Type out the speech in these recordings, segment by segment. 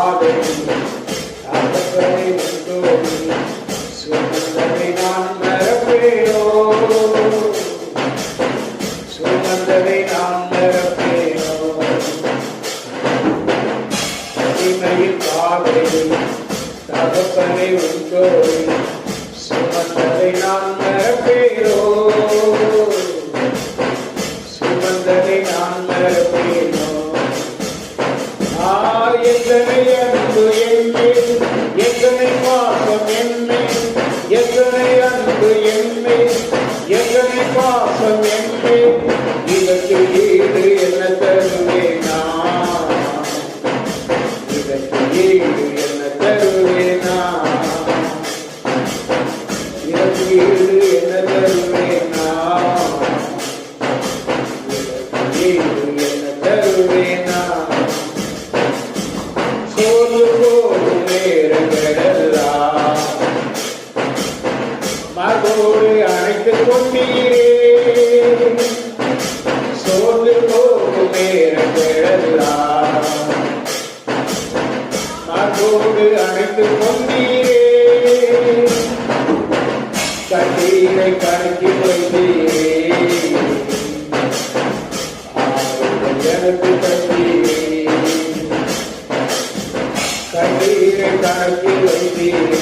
பாதை தகப்பனை உண்டோடி சுமந்ததை நான் மறப்பேனோ, சுமந்ததை நான் மறப்பேனோ. அடிமையின் பாதை தகப்பனை உண்டோடி சுமந்ததை நான் மறப்பேனோ, சுமந்ததை நான் மறப்பேனோ. எத்தனை அன்பு என்மேல், எத்தனை பாசம் என்மேல், எத்தனை அன்பு என்மேல், எத்தனை பாசம் என்மேல். இதற்கு ஈடு என்ன தருவேனா, இதற்கு ஈடு என்ன தருவேனா, இதற்கு ஈடு என்ன தருவேனா, இதற்கு ஈடு என்ன தருவேனா. சோர்ந்து போகும் நேரங்களெல்லாம் மகோடு அணைத்துக் கொண்டீரே, சோர்ந்து போகும் நேரங்களெல்லாம் மகோடு அணைத்துக் கொண்டீரே. கண்ணீரை கணக்கி வைத்தீரே, எனக்கு கண்டீரே, கண்ணீரை கணக்கி வைத்தீரே,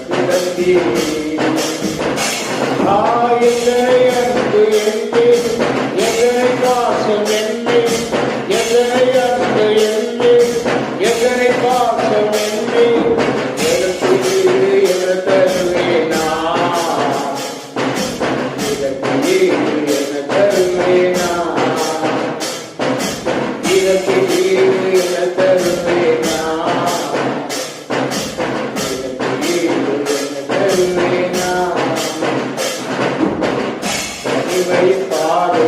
எனக்கு தந்தீரே. எத்தனை அன்பு என்மேல், எத்தனை பாசம் என்மேல், எத்தனை அன்பு என்மேல், எத்தனை பாசம் என்மேல். எனக்கு ஈடு என்ன தருவேனா, இதற்கு ஈடு என்ன தருவேனா, இதற்கு ஈடு என்ன தருவேனா, இதற்கு ஈடு என்ன தருவேனா. அடிமையின் பாதை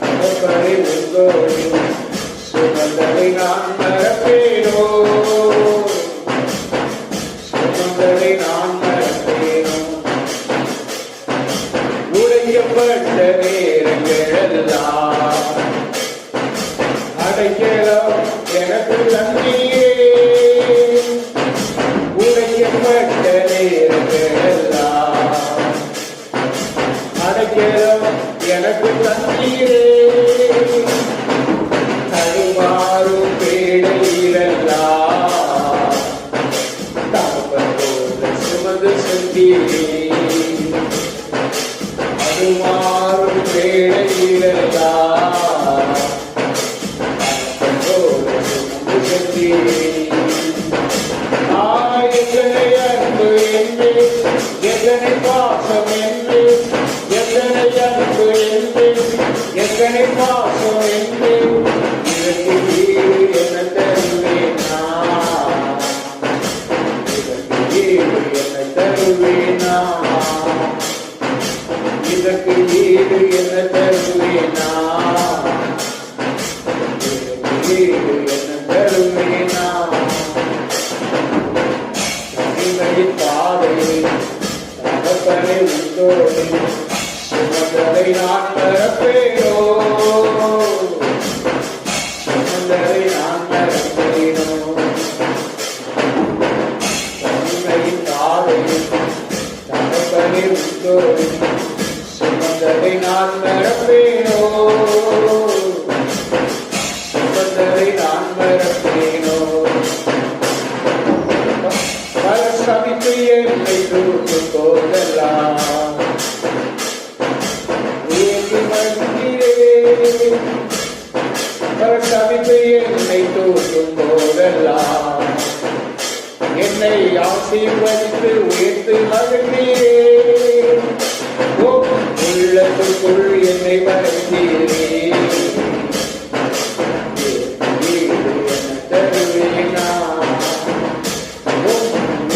தகப்பனை உண்டோடி சுமந்ததை நான் மறப்பேனோ, சுமந்ததை நான் மறப்பேனோ. உடைக்கப்பட்ட நேரங்களெல்லாம் அடைக்கலம் எனக்கு தந்தீரே, உடைக்கப்பட்ட நேரங்களெல்லாம் அடைக்கலம் எனக்கு தந்தீரே. தடுமாறும் வேளையிலெல்லாம் தகப்பனோடு சுமந்து சென்றீரே, தடுமாறும் வேளையிலெல்லாம் தகப்பனோடு சுமந்து சென்றீரே. எத்தனை அன்பு என்மேல், எத்தனை பாசம் என்மேல், எத்தனை அன்பு என்மேல், எத்தனை பாசம் என்மேல். இதற்கு ஈடு என்ன தருவேனா, இதற்கு ஈடு என்ன தருவேனா, இதற்கு ஈடு என்ன தருவேனா, இதற்கு ஈடு என்ன தருவேனா. அடிமையின் பாதை தகப்பனை உண்டோடி சுமந்ததை நான் மறப்பேனோ, சுமந்ததை நான் மறப்பேனோ. அடிமையின் பாதை தகப்பனை உண்டோடி சுமந்ததை நான் மறப்பேனோ, சுமந்ததை நான் மறப்பேனோ. சபித்து என்னை தூக்கும் போதெல்லாம் ஏங்கி மகிழ்கிறேன், சபித்து என்னை தூக்கும் போதெல்லாம் என்னை ஆசீர்வதித்து உயர்த்து மகிழ்கிறேன். உள்ளத்துக்குள் என்னை மறைந்தீரே,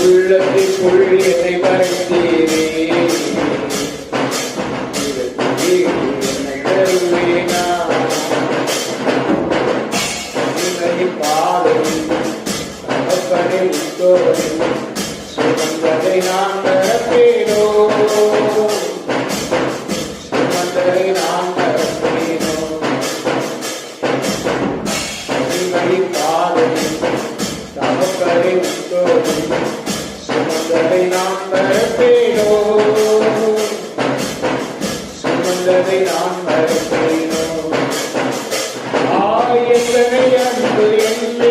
உள்ளத்துக்குள் என்னை மறைந்தீரே, என்னை தருவேனா. அடிமையின் பாதை தகப்பனை உண்டோடி சுமந்ததை நான் மறப்பேனோ, சுமந்ததை நான் மறப்பேனோ. சுமந்ததை நான் மறப்பேனோ? எத்தனை அன்பு என்னை,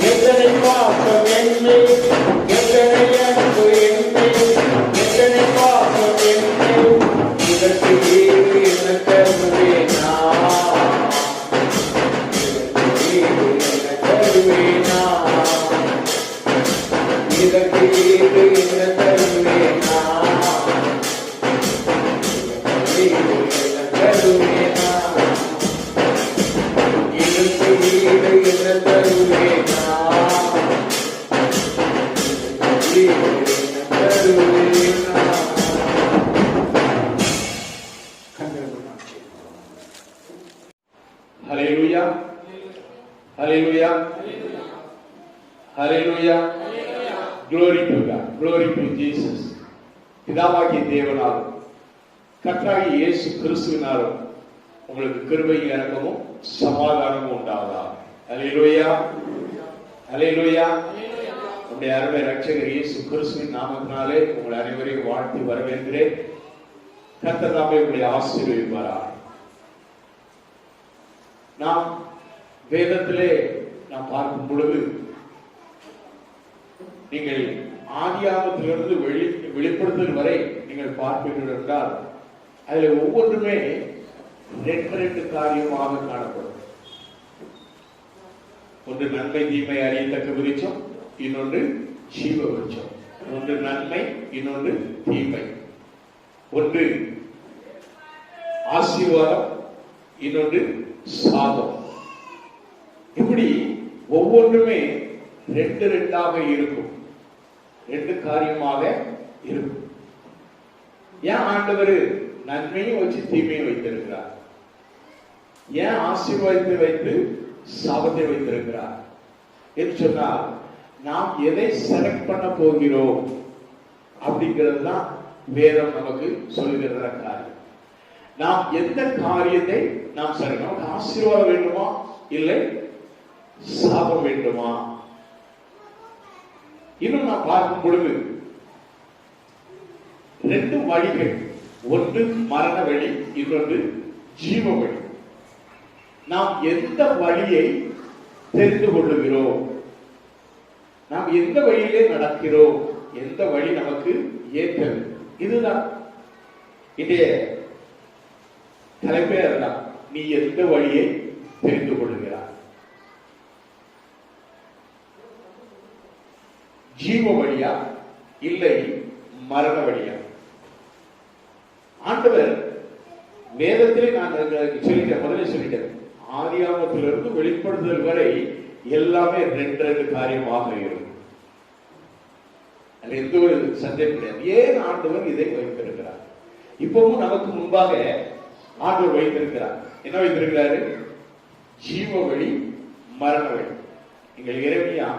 எத்தனை பாசம் என்னை, எத்தனை அன்பு என்னை, எத்தனை பாசம் என்னை, இதற்கு ஈடு என்ன தருவேனா? இதற்கு ஈடு என்ன தருவேனா? இதற்கு ஈடு என்ன தருவேனா? இதற்கு ஈடு என்ன தருவேனா? ஈடு என்ன தருவேனா? ஹல்லேலூயா, ஹல்லேலூயா, ஹல்லேலூயா. Glory to God, glory to Jesus. பிதாவாகிய தேவனாலும் கர்த்தராகிய இயேசு கிறிஸ்துவினாலும் உங்களுக்கு கிருபையும் இரக்கமும் சமாதானமும் உண்டாவதாக. ஹல்லேலூயா, ஹல்லேலூயா. நம்முடைய அருமை இரட்சகர் இயேசு கிறிஸ்துவின் நாமத்தினாலே உங்கள் அனைவரையும் வாழ்த்தி வரவேற்கிறேன். கர்த்தர் தாமே உங்களை ஆசீர்வதிப்பாராக. நாம் வேதத்திலே நாம் பார்க்கும் பொழுது நீங்கள் ஆதியாகமத்திலிருந்து வெளிப்படுத்தல் வரை நீங்கள் பார்ப்பீர்கள் என்றால் அதில் ஒவ்வொன்றுமே ரெண்டு காரியமாக காணப்படும். ஒன்று நன்மை தீமை அறியத்தக்க விருட்சம், இன்னொன்று ஜீவ விருட்சம். ஒன்று நன்மை, இன்னொன்று தீமை. ஒன்று ஆசீர்வாதம், இன்னொன்று சாபம். இப்படி ஒவ்வொன்றுமே ரெண்டாக இருக்கும், ரெண்டு காரியமாக இருக்கும். ஏன் ஆண்டவர் நன்மையும் வச்சு தீமையும் வைத்திருக்கிறார்? ஏன் ஆசீர்வாதத்தை வைத்து சாபத்தை வைத்திருக்கிறார் என்று சொன்னால், நாம் எதை செலக்ட் பண்ண போகிறோம் அப்படிங்கிறது தான் வேதம் நமக்கு சொல்லுகிற காரியம். நாம் எந்த காரியத்தை நாம் செலக்ட், நமக்கு ஆசீர்வாதம் வேண்டுமா இல்லை சாபம் வேண்டுமா? இன்னும் நாம் பார்க்கும் பொழுது ரெண்டு வழிகள், ஒன்று மரண வழி, இன்னொன்று ஜீவ வழி. நாம் எந்த வழியை தெரிந்து கொள்ளுகிறோம், நாம் எந்த வழியிலே நடக்கிறோம், எந்த வழி நமக்கு ஏற்றது, இதுதான் இன்றைய தலைப்பே. அதுதான், நீ எந்த வழியை தெரிந்து கொள்ளுகிறாய்? ஜீவ வழியா இல்லை மரண வழியா? ஆண்டவர் வேதத்திலே நான் சொல்லிட்டேன், முதல்ல சொல்லிட்டேன், ஆதியாகமத்திலிருந்து வெளிப்படுத்துதல் வரை எல்லாமே ரெண்டு காரியமாக இருக்கும். அது எந்த ஒரு சந்தேகம் கிடையாது. ஏன் ஆண்டவர் இதை வைத்திருக்கிறார்? இப்பவும் நமக்கு முன்பாக ஆண்டவர் வைத்திருக்கிறார். என்ன வைத்திருக்கிறாரு? ஜீவ வழி, மரண வழி. நீங்கள் எரேமியா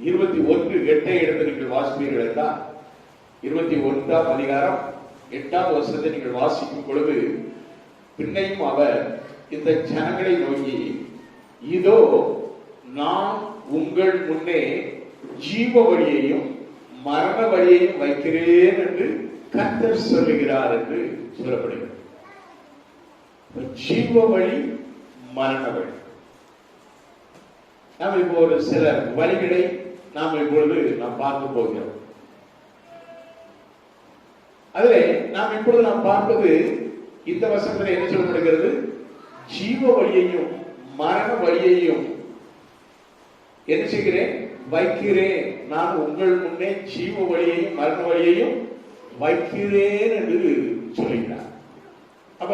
21:8 எடுத்து நீங்கள் வாசிப்பீர்கள் என்றால், 21ஆம் அதிகாரம் 8ஆம் வசனத்தை நீங்கள் வாசிக்கும் பொழுது, பின்னையும் அவர் இந்த ஜனங்களை நோக்கி, இதோ நான் உங்கள் முன்னே ஜீவ வழியையும் மரண வழியையும் வைக்கிறேன் என்று கர்த்தர் சொல்லுகிறார் என்று சொல்லப்படுகிறது. ஜீவ வழி, மரண வழி. நாம் இப்போ ஒரு சில வழிகளை நாம் இப்பொழுது நாம் பார்க்க போகிறோம். அதிலே நாம் இப்பொழுது நாம் பார்ப்பது, இந்த வசனத்தில் என்ன சொல்லப்படுகிறது? ஜீவ வழியையும் மரண வழியையும் என்ன செய்கிறேன்? வைக்கிறேன். நான் உங்கள் முன்னே ஜீவ வழியையும் மரண வழியையும் வைக்கிறேன் என்று சொல்லுகிறார். அப்ப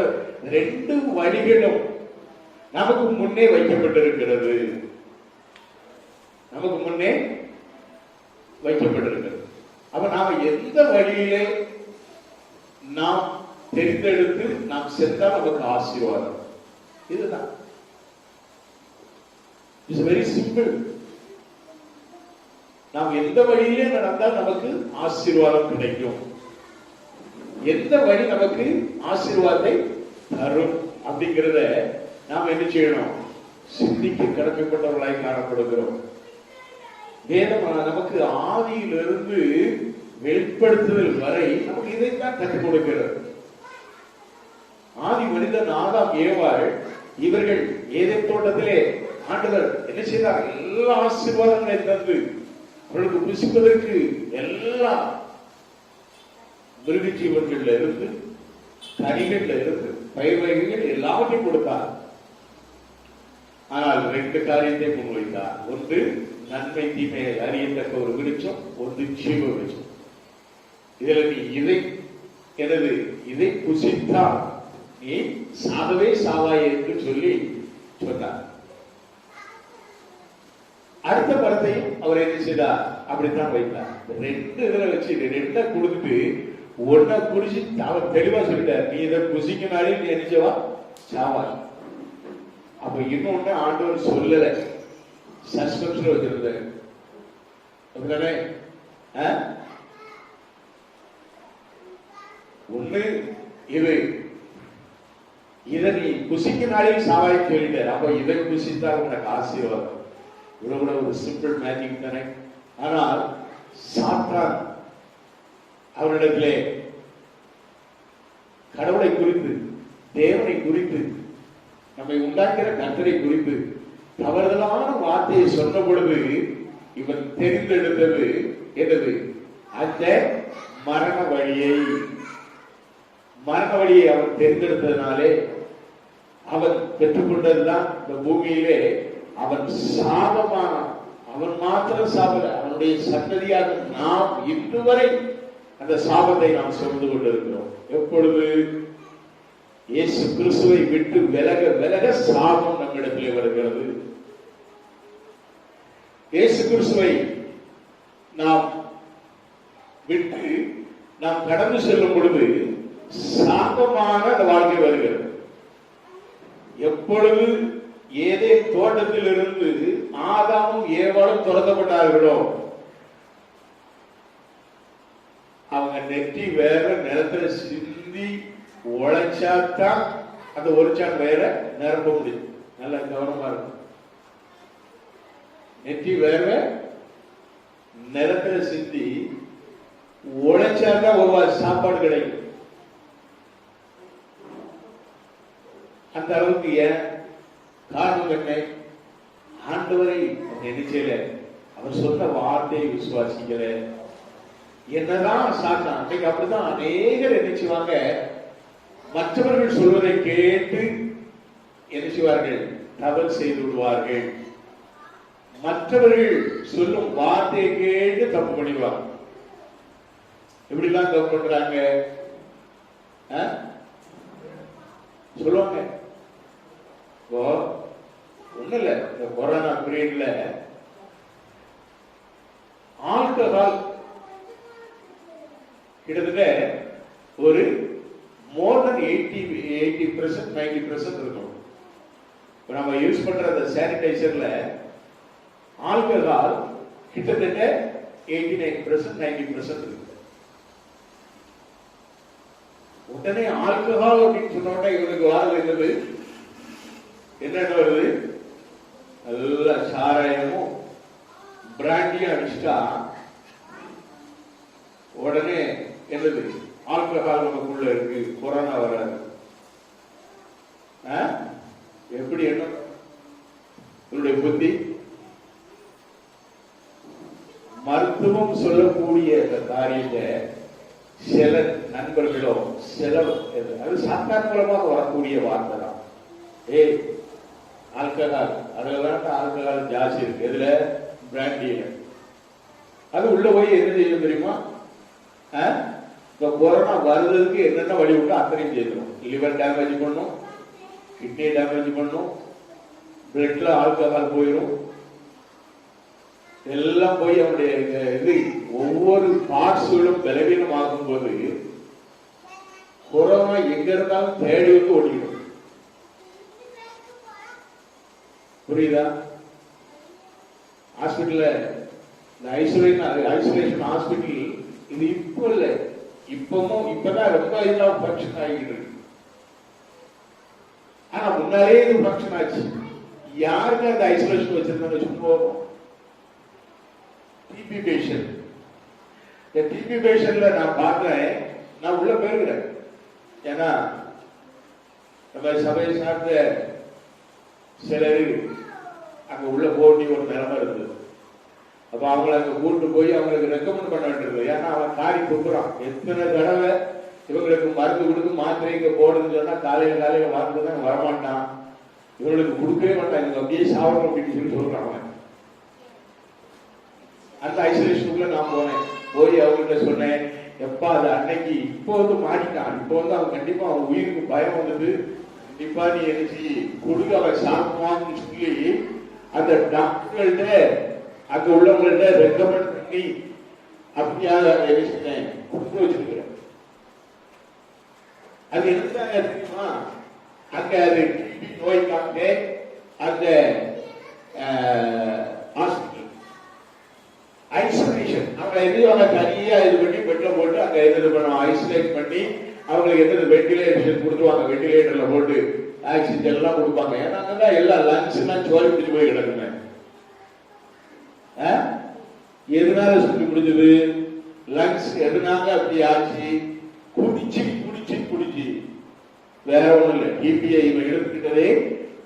ரெண்டு வழிகளும் நமக்கு முன்னே வைக்கப்பட்டிருக்கிறது, நமக்கு முன்னே வைக்கப்பட்டிருக்கிறது. அப்ப நாம எந்த வழியிலே நாம் தெரிந்தெடுத்து நாம் சென்றால் நமக்கு ஆசீர்வாதம். இதுதான், இட்ஸ் வெரி சிம்பிள். நாம் எந்த வழியிலே நடந்தால் நமக்கு ஆசீர்வாதம் கிடைக்கும், எந்த வழி நமக்கு ஆசீர்வாதத்தை தரும் அப்படிங்கிறத நாம் என்ன செய்யணும்? சிந்திக்க கடமைப்பட்டவர்களாய் காணப்படுகிறோம். வேதம் நமக்கு ஆதியிலிருந்து வெளிப்படுத்துதல் வரை நமக்கு இதைத்தான் கற்றுக் கொடுக்கிறது. ஆதி மனிதன் ஆதாம் ஏவாள் இவர்கள் ஏதேன் தோட்டத்திலே ஆண்டவர் என்ன செய்தார்? எல்லா ஆசீர்வாதங்களை தந்து அவர்களுக்கு புசிப்பதற்கு எல்லா மிருக ஜீவன்கள்ல இருந்து கனிகள்ல இருந்து பயிர் வகைகள் எல்லாவற்றையும் கொடுத்தார். ஆனால் 2 காரியத்தை முன்வைத்தார். ஒன்று நன்மை தீமையை அறியத்தக்க ஒரு விருட்சம், ஒன்று ஜீவ விருட்சம். இதுல நீ இதை புசித்தால் நீ சாகவே சாவாய் என்று சொல்லி சொன்னார். அடுத்த படத்தையும் அவர் என்ன செய்தார்? அப்படித்தான் வைத்தார். 2 இதுல வச்சு 2 கொடுத்துட்டு 1 புடிச்சு அவர் தெளிவா சொல்லிட்டார், நீ இதை புசிக்கினாலே நீ நினைச்சவா சாவாய். அப்ப இன்னொன்னு ஆண்டவர் சொல்லல, சஸ்பென்ஸ்ல வச்சிருந்தாரு. அப்படிதானே? ஒண்ணு இதை நீ புசிக்கினாலே சாவாய் சொல்லிட்டார். அப்ப இதை புசித்தால் உனக்கு ஆசீர்வாதம். இவ்வளவு கூட ஒரு சிம்பிள் மேஜிக் தானே. ஆனால் சாத்தான் அவரிடத்திலே கடவுளை குறித்து, தேவனை குறித்து, நம்மை உண்டாக்கிற கர்த்தரை குறித்து தவறுதலான வார்த்தையை சொன்ன பொழுது இவன் தெரிந்தெடுத்தது என்னது? அந்த மரண வழியை அவன் தெரிந்தெடுத்ததுனாலே அவன் பெற்றுக்கொண்டதுதான் இந்த பூமியிலே அவன் சாபமானான். அவன் மாத்திரம் சாபல, அவனுடைய சன்னதியாக நாம் இன்று வரை அந்த சாபத்தை நாம் சுமந்து கொண்டிருக்கிறோம். எப்பொழுது இயேசு கிறிஸ்துவை விட்டு விலக விலக சாபம் நம்மிடத்திலே வருகிறது. இயேசு கிறிஸ்துவை நாம் விட்டு நாம் கடந்து செல்லும் பொழுது சாபமான அந்த வாழ்க்கை வருகிறது. எப்பொழுது ஏதேன் தோட்டத்தில் இருந்து ஆதாமும் ஏவாளும் துரத்தப்பட்டார்களோ அவங்க நெற்றி வேற நிலத்துல சிந்தி உழைச்சாத்தான் அந்த ஒரு சான் வேற நிரப்ப முடியும். நல்ல கவனமா இருக்கும். நெற்றி வேற நிலத்துல சிந்தி உழைச்சாதான் ஒரு சாப்பாடு கிடைக்கும். அந்த அளவுக்கு ஏன் காரணம் என்ன? ஆண்டவரை நினைச்சல, அவர் சொன்ன வார்த்தையை விசுவாசிக்கல. என்னதான் சாத்தான் அன்னைக்கு அப்படிதான் அநேகர் என்ன செய்வாங்க, மற்றவர்கள் சொல்வதை கேட்டு என்ன செய்வார்கள்? தவறு செய்து விடுவார்கள். மற்றவர்கள் சொல்லும் வார்த்தையை கேட்டு தப்பு பண்ணிடுவாங்க. எப்படிலாம் தப்பு பண்றாங்க சொல்லுவாங்க. ஒண்ணு இல்ல, இந்த கொரோனா பீரியட்ல ஆல்கஹால் கிட்டத்தட்ட ஒரு மோர் தென் 80% 90% இருக்கும். நம்ம யூஸ் பண்ற அந்த சானிடைசர்ல ஆல்கஹால் கிட்டத்தட்ட 89% 90% இருக்கு. உடனே ஆல்கஹால் அப்படின்னு சொன்ன இவனுக்கு வாரது என்னது? என்னென்ன வருது? நல்ல சாராயமும் பிராண்டியும் அடிச்சுட்டா உடனே என்னது? ஆல்கஹால் நமக்குள்ள இருக்கு, கொரோனா வராது. எப்படி என்ன உன்னுடைய புத்தி? மருத்துவம் சொல்லக்கூடிய அந்த காரியத்தை சில நண்பர்களோ சில அது சாத்தான் மூலமாக வரக்கூடிய வார்த்தை தான். ஆல்கஹால், அதுலதான் ஆல்கஹால் ஜாஸ்தி இருக்கு. எதுல? பிராண்டியில. அது உள்ள போய் என்ன செய்யும் தெரியுமா? கொரோனா வருவதற்கு என்னென்ன வழி உண்டோ அத்தனையும் செய்யணும். லிவர் டேமேஜ் பண்ணும், கிட்னி டேமேஜ் பண்ணும், பிளட்ல ஆல்கஹால் போயிடும், எல்லாம் போய் அவனுடைய இது ஒவ்வொரு பார்ட்ஸ்களும் பலவீனமாகும் போது கொரோனா எங்க இருந்தாலும் தேடி வந்து ஓடிடும். புரியுதா? ஹாஸ்பிட்டல்ல இந்த ஐசோலேஷன் ஹாஸ்பிட்டல் இது இப்போ இல்ல, இப்பதான் ரொம்ப இதெல்லாம் ஃபங்க்ஷன் ஆகிட்டு இருக்கு. ஆனா முன்னாலே இது ஃபங்க்ஷன் ஆச்சு. யாருக்கு அந்த ஐசோலேஷன் வச்சிருந்தாங்க? சும்மா டிபி பேஷண்ட். இந்த டிபி பேஷண்ட்ல நான் பார்த்தேன், நான் உள்ள போயிருக்கிறேன். ஏன்னா நம்ம சபையை சார்ந்த சிலர் அங்க உள்ள போட்டி ஒரு நிலைமை இருந்தது. அப்ப அவங்களை அங்க கூட்டு போய் அவங்களுக்கு ரெக்கமெண்ட் பண்ண வேண்டியது. ஏன்னா அவன் காரி துப்புறான். எத்தனை தடவை இவங்களுக்கு மருந்து கொடுத்து மாத்திரை இங்க போடுதுன்னு சொன்னா காலையில மருந்து வரமாட்டான், இவங்களுக்கு கொடுக்கவே மாட்டான், இவங்க அப்படியே சாப்பிடணும் அப்படின்னு சொல்லி சொல்றான். அந்த ஐசோலேஷனுக்குள்ள நான் போனேன். போய் அவங்கள்ட்ட சொன்னேன், எப்பா அது அன்னைக்கு இப்போ வந்து மாட்டிட்டான், இப்போ வந்து அவன் கண்டிப்பா அவன் உயிருக்கு பயம் வந்தது, கண்டிப்பா நீ எழுச்சி கொடுக்க அவன் சாப்பிடுவான்னு சொல்லி அந்த டாக்டர்கள்ட்ட அங்க உள்ளவங்கள்ட்ட ரெக்கமெண்ட் பண்ணி அப்படியாக கொடுத்து வச்சிருக்கிறேன். அது எதுக்காக தெரியுமா? அங்க அது நோய்க்காக அந்த ஹாஸ்பிட்டல் ஐசோலேஷன் அவங்க எதுவும் தனியா இது பண்ணி பெட்ல போட்டு அங்க எது பண்ணுவோம், ஐசோலேட் பண்ணி அவங்களுக்கு எது வெண்டிலேஷன் கொடுத்துருவாங்க. வெண்டிலேட்டர்ல போட்டு ஆக்சிஜன் எல்லாம் கொடுப்பாங்க. ஏன்னா எல்லாம் லங்ஸ் எல்லாம் சோரி பிடிச்சு போய் கிடக்குங்க. எதனால சொல்லி முடிஞ்சது? லங்ஸ் எதனால அப்படி ஆச்சு? குடிச்சு குடிச்சு குடிச்சு, வேற ஒண்ணும் இல்லை. டிபிஐ இவன் எடுத்துக்கிட்டதே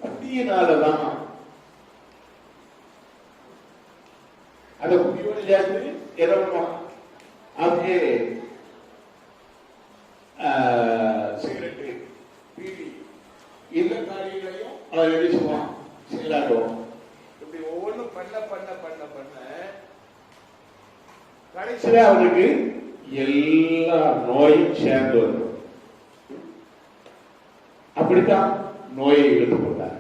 அப்படினாலதான். அதை குடியோடு சேர்த்து என்ன பண்ணுவான், அப்படியே சிகரெட்டு பீடி இந்த காரியங்களையும் அவன் எழுச்சுவான், செயலாடுவான். இப்படி ஒவ்வொன்றும் பண்ண பண்ண பண்ண பண்ண கடைசியில அவனுக்கு எல்லா நோயும் சேர்ந்து வரும். அப்படித்தான் நோயை இழுத்து கொண்டார்.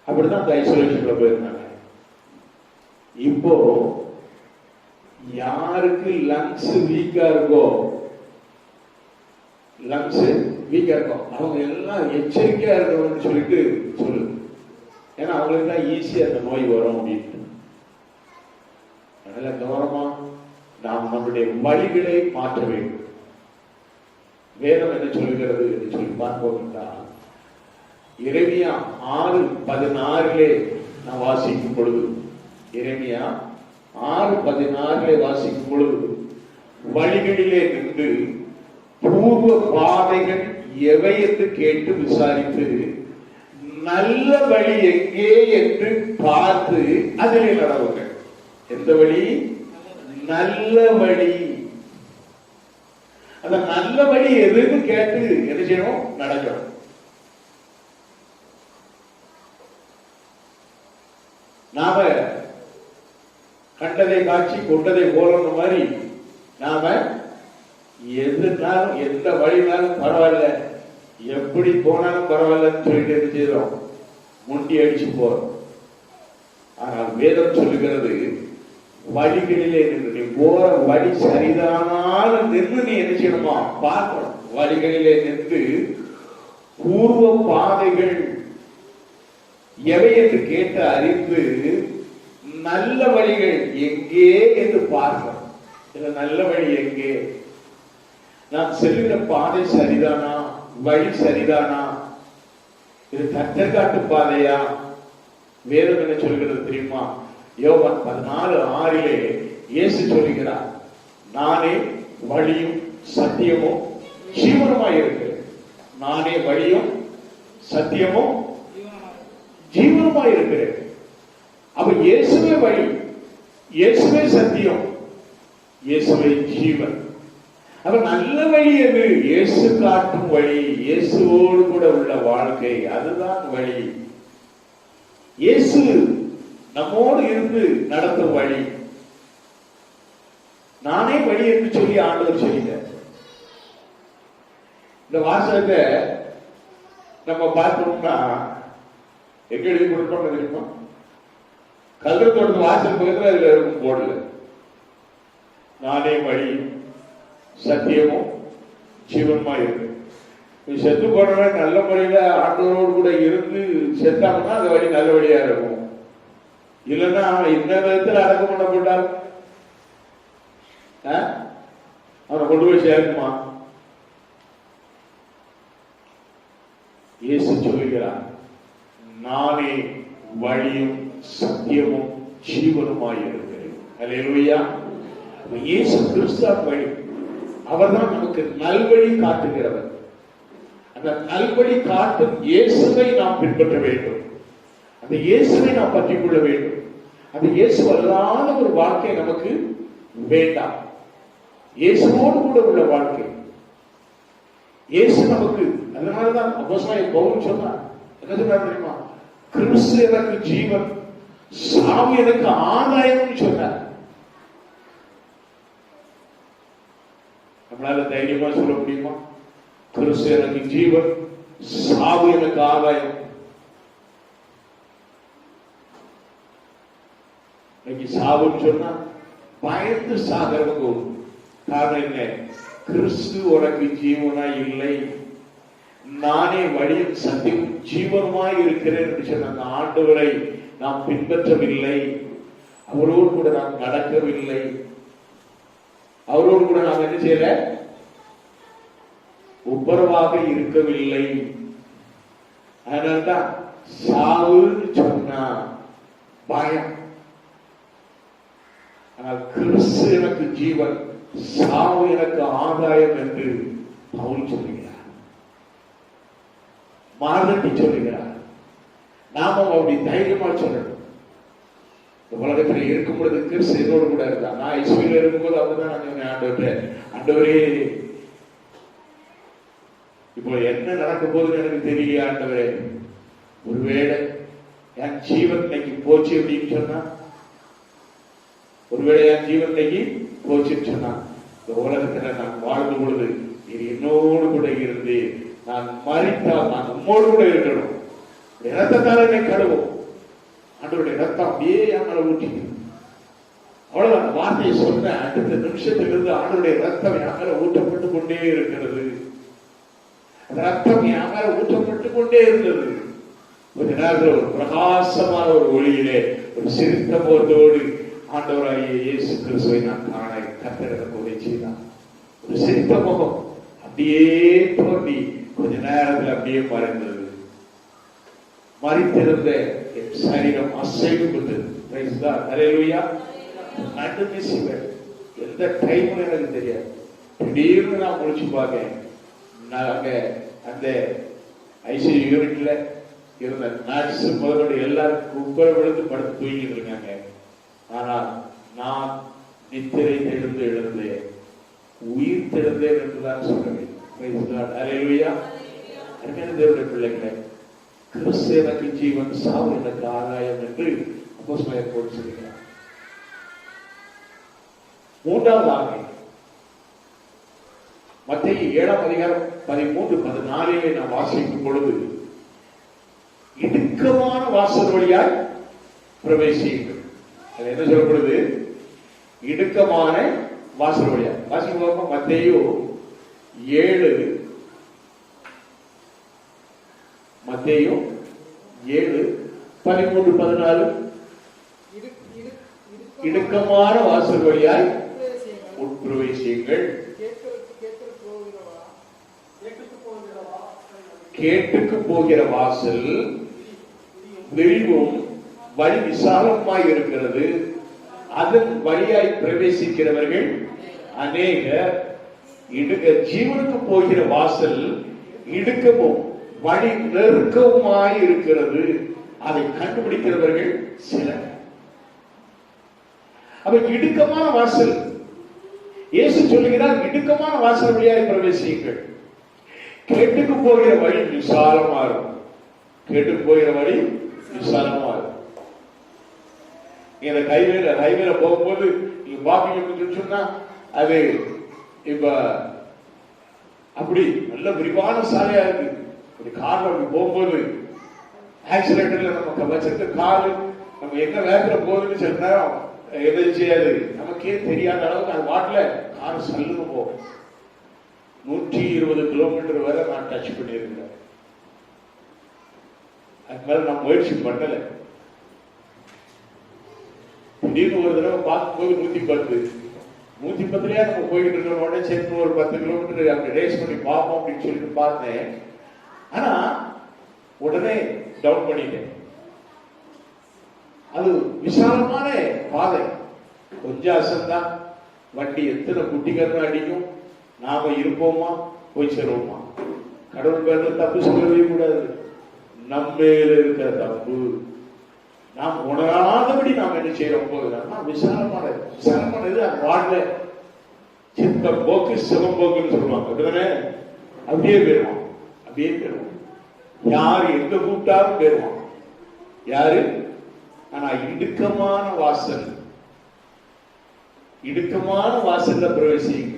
அப்படித்தான் ஐசோலேஷன்ல போயிருந்தாங்க. இப்போ யாருக்கு லங்ஸ் வீக்கா இருக்கோ, லங்ஸ் வீக்கா இருக்கும், அவங்க எல்லாம் எச்சரிக்கையா இருக்கணும்னு சொல்லிட்டு சொல்லு. ஏன்னா அவங்களுக்கு தான் ஈஸியா அந்த நோய் வரும் அப்படின்னு. அதனால கவனமா நாம் நம்முடைய வழிகளை மாற்ற வேண்டும். வேதம் என்ன சொல்லுகிறது என்று சொல்லி பார்ப்போம் என்றால், எரேமியா 6:16 நான் வாசிக்கும் பொழுது, எரேமியா 6:16 வாசிக்கும் பொழுது, வழிகளிலே நின்று பூர்வ பாதைகள் எவை என்று கேட்டு விசாரித்து நல்ல வழி எங்கே என்று பார்த்து அதிலே நடவுங்கள். எந்த வழி? நல்ல வழி. அந்த நல்ல வழி எதுன்னு கேட்டு என்ன செய்யணும்? நடக்கணும். நாம கண்டதை காட்சி கொண்டதை போற மாதிரி நாம எதுனாலும் எந்த வழினாலும் பரவாயில்ல, எப்படி போனாலும் பரவாயில்லன்னு சொல்லிட்டு என்ன செய்யறோம்? முண்டி அடிச்சு போறோம். ஆனால் வேதம் சொல்லுகிறது, வழிகளிலே நின்று, நீ போற வழி சரிதானாலும் நின்று நீ என்ன செய்யணுமா? பார்க்கணும். வழிகளிலே நின்று பூர்வ பாதைகள் எவை என்று கேட்டு அறிந்து நல்ல வழிகள் எங்கே என்று பார்க்கணும். இதுல நல்ல வழி எங்கே? நான் செல்லுகிற பாதை சரிதானா? வழி சரிதானா? இது கர்த்தர் காட்டு பாதையா? வேதம் என்ன சொல்கிறது தெரியுமா? யோவான் 14:6 இயேசு சொல்லுகிறார், நானே வழியும் சத்தியமும் ஜீவனுமாய் இருக்கிறேன். நானே வழியும் சத்தியமும் ஜீவனுமாய் இருக்கிறேன். அப்ப இயேசுவே வழி, இயேசுவே சத்தியம், இயேசுவே ஜீவன். அப்ப நல்ல வழி எது? இயேசு காட்டும் வழி, இயேசுவோடு கூட உள்ள வாழ்க்கை, அதுதான் வழி. இயேசு நம்மோடு இருந்து நடத்தும் வழி. நானே வழி என்று சொல்லி ஆண்டவர் சொல்லிட்டார். இந்த வாசகத்தை நம்ம பார்த்தோம்னா எங்க எழுதி கொடுப்போம் தெரியுமா? கல்வத்தோட வாசல் பக்கத்தில் அதுல இருக்கும் போர்டுல, நானே வழி சத்தியமும் ஜீவனுமா இருக்கு. செத்து போனவன் நல்ல முறையில ஆண்டவரோடு கூட இருந்து செத்தாங்கன்னா அந்த வழி நல்ல வழியா இருக்கும். இல்லைன்னா இந்த விதத்தில் அடக்கம் பண்ணப்பட்டால் அவனை கொண்டு போய் சேர்க்குமா? இயேசு சொல்லுகிறார், நானே வழியும் சத்தியமும் ஜீவனுமாய் இருக்கிறேன். அல்லேலூயா. இயேசு கிறிஸ்து வழி. அவர்தான் நமக்கு நல்வழி காட்டுகிறவர். அந்த நல்வழி காட்டும் இயேசுவை நாம் பின்பற்ற வேண்டும். அந்த இயேசுவை நாம் பற்றிக் கொள்ள வேண்டும். அந்த இயேசு அல்லாத ஒரு வாழ்க்கை நமக்கு வேண்டாம். இயேசுவோடு கூட உள்ள வாழ்க்கை இயேசு நமக்கு. அதனாலதான் அப்போஸ்தலனாகிய பவுல் சொன்னார். என்ன சொன்னார் தெரியுமா? கிறிஸ்து எனக்கு ஜீவன், சாவு எனக்கு ஆதாயம் சொன்னார். நம்மளால தைரியமா சொல்ல முடியுமா? கிறிஸ்து எனக்கு ஜீவன், சாவு எனக்கு ஆதாயம். இன்னைக்கு சாவுன்னு சொன்னா பயந்து சாகிறவங்க. காரணம் என்ன? கிறிஸ்து உனக்கு ஜீவனா இல்லை, நானே வழியும் சத்தியம் ஜீவனுமாய் இருக்கிறேன் என்று சொன்ன அந்த ஆண்டவரை நாம் பின்பற்றவில்லை. அவரோடு கூட நாம் நடக்கவில்லை. அவரோடு கூட நாம் என்ன செய்யல? ஒவ்வொருவாக இருக்கவில்லை. அதனால்தான் சாவுன்னு சொன்னா பயம். ஆனால் கிறிஸ்து எனக்கு ஜீவன், சாவு எனக்கு ஆதாயம் என்று பவுல் சொல்லுகிறார். மார்கட்டி சொல்லுகிறார். நாமும் அப்படி தைரியமா சொல்லணும். உலகத்தில் இருக்கும் பொழுது கிறிஸ்து என்னோடு கூட இருந்தார். நான் இஸ்ரவேலில் இருக்கும்போது அப்படிதான் நான் சொன்னேன், ஆண்டவரே இப்போ என்ன நடக்க போகுதுன்னு எனக்கு தெரியல ஆண்டவரே. ஒருவேளை என் ஜீவன் இன்னைக்கு போச்சு அப்படின்னு சொன்னா, ஒருவேளை என் ஜீவன் இன்னைக்கு போச்சுன்னு சொன்னா, இந்த உலகத்துல நான் வாழ்ந்த பொழுது இது என்னோடு கூட இருந்து நான் மறித்தால் நான் உம்மோடு கூட இருக்கணும். இரத்தத்தால் என்னை கழுவும். ஆண்டவருடைய ரத்தம் அப்படியே என் மேல ஊற்றி, அவ்வளவுதான். வார்த்தையை சொன்ன அடுத்த நிமிஷத்திலிருந்து ஆண்டவருடைய ரத்தம் என் மேல ஊற்றப்பட்டு கொண்டே இருக்கிறது. ரத்தம் என் மேல ஊற்றப்பட்டு கொண்டே இருந்தது. கொஞ்ச நேரத்தில் ஒரு பிரகாசமான ஒரு ஒளியிலே ஒரு சிரித்த முகத்தோடு ஆண்டவராகிய இயேசு கிறிஸ்துவை நான் காண கர்த்தர் எனக்கு உதவி செய்தார். ஒரு சிரித்த முகம் அப்படியே தோண்டி கொஞ்ச நேரத்தில் அப்படியே மறைந்தது. மறித்திருந்த என் சரீரம் அசைவு கொண்டது. ஹல்லேலூயா. நடுமே செய்வேன். எந்த டைம்னு எனக்கு தெரியாது. திடீர்னு நான் முடிச்சு பார்க்கேன். நாங்க அந்த ஐசியூ யூனிட்ல இருந்த நர்ஸ் முதலோட எல்லாரும் குப்பரை விழுந்து படுத்து தூங்கிட்டு இருக்காங்க. ஆனால் நான் நித்திரை தெழுந்து எழுந்தேன், உயிர் தெழுந்தேன் என்றுதான் சொல்றேன். ஹல்லேலூயா. அருமையான தேவனுடைய பிள்ளைகளே, கிறிஸ்து எனக்கு ஜீவன், சாவு எனக்கு ஆதாயம் என்று அப்போஸ்தலனாகிய பவுல் சொல்கிறார். மூன்றாவதாக மத்தேயு 7ஆம் அதிகாரம் 13-14 நாம் வாசிக்கும் பொழுது, இடுக்கமான வாசல் வழியாய் பிரவேசியுங்கள். அது என்ன சொல்லப்படுது? இடுக்கமான வாசல் வழியாய். வாசிக்கும் மத்தேயு 7:13-14. இடுக்கமான வாசல் வழியாய் உட்பிரவேசியுங்கள். கேட்டுக்கு போகிற வாசல் விரிவும் வழி விசாலமாய் இருக்கிறது, அதன் வழியாய் பிரவேசிக்கிறவர்கள் அநேகர். ஜீவனுக்கு போகிற வாசல் இடுக்கமும் வழி நெருக்கமாய் இருக்கிறது, அதை கண்டுபிடிக்கிறவர்கள் சிலர். அப்ப இடுக்கமான வாசல், இயேசு சொல்லுகிறார், இடுக்கமான வாசல் வழியாய் பிரவேசியுங்கள். கேட்டுக்கு போகிற வழி விசாலமா இருக்கும். கேட்டுக்கு போகிற வழி விசாலமா இருக்கும். நீங்க ஹைவேல போகும்போது நீங்க பாப்பீங்க சொன்னா, அது இப்ப அப்படி நல்ல விரிவான சாலையா இருக்கு. ஒரு கார்ல அப்படி போகும்போது ஆக்சிடென்ட்ல நம்ம வச்சிருக்க காரு நம்ம என்ன வேகத்துல போகுதுன்னு சில நேரம் எதை செய்யாது நமக்கே தெரியாத அளவுக்கு அது வாட்டில கார் சல்லுன்னு போகும். 120 கிலோமீட்டர் வரை நான் டச் பண்ணியிருக்கிறேன். அது மேல நான் முயற்சி பண்ணல. திடீர்னு ஒரு தடவை பார்க்கும்போது 110 நம்ம போயிட்டு இருக்கிற உடனே சரி ஒரு 10 கிலோமீட்டர் அப்படி ரேஸ் பண்ணி பார்ப்போம் அப்படின்னு சொல்லிட்டு பார்த்தேன். ஆனா உடனே டவுன் பண்ணிட்டேன். அது விசாலமான பாதை. கொஞ்சம் அசந்தான் வண்டி எத்தனை குட்டிகரணம் அடிக்கும், நாம இருப்போமா போய் சேருவோமா? கடவுள் பேர்ல தப்பு சொல்லவே கூடாது. நம்மேல இருக்கிற தப்பு நாம் உணராதபடி நாம் என்ன செய்யறோம் போதுனா விசாலமானது அந்த வாழ்ல சித்த போக்கு சிவம் போக்குன்னு சொல்லுவாங்க. அப்படிதானே? அப்படியே போயிடுவான், அப்படியே போயிடுவான். யாரு எங்க கூப்பிட்டாலும் போயிடுவான். யாரு? ஆனா இடுக்கமான வாசல்ல பிரவேசிங்க.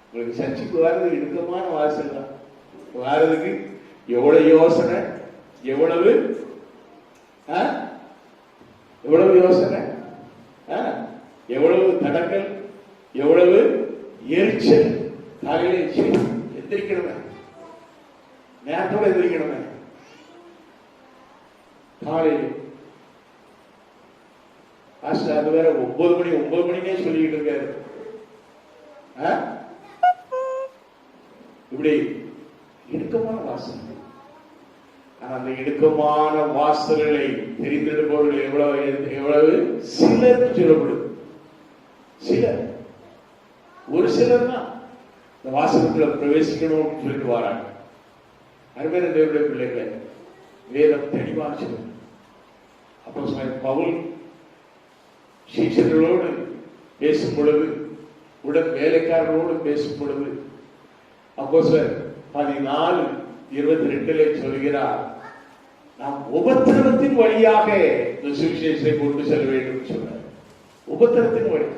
உங்களுக்கு சர்ச்சுக்கு வர்றது இடுக்கமான வாசல் தான். வர்றதுக்கு எவ்வளவு யோசனை, எவ்வளவு யோசனை, எவ்வளவு தடங்கள், எவ்வளவு எரிச்சல். காலையில எந்திரிக்கணுமே, நேரத்தோட எந்திரிக்கணுமே. காலையில் அது வேற 9 மணிக்கே சொல்லிட்டு இருக்காரு. இப்படி இடுக்கமான வாசல். ஆனா அந்த இடுக்கமான வாசல்களை தெரிந்தெடுப்பவர்கள் எவ்வளவு சிலர் சொல்லப்படுது. சிலர், ஒரு சிலர் தான் இந்த வாசலுக்குள்ள பிரவேசிக்கணும் அப்படின்னு சொல்லிட்டு வராங்க. அருமையான தேவனுடைய பிள்ளைகளை, வேதம் தெளிவாக சொல்லுது. அப்போ பவுல் சீஷர்களோடு பேசும் பொழுது, உடன் வேலைக்காரர்களோடு பேசும் பொழுது அப்போஸ்தலர் 14:22 சொல்கிறார், நாம் உபத்திரவத்தின் வழியாக இந்த சுவிசேஷத்தை கொண்டு செல்ல வேண்டும் சொன்னார். உபத்திரத்தின் வழி,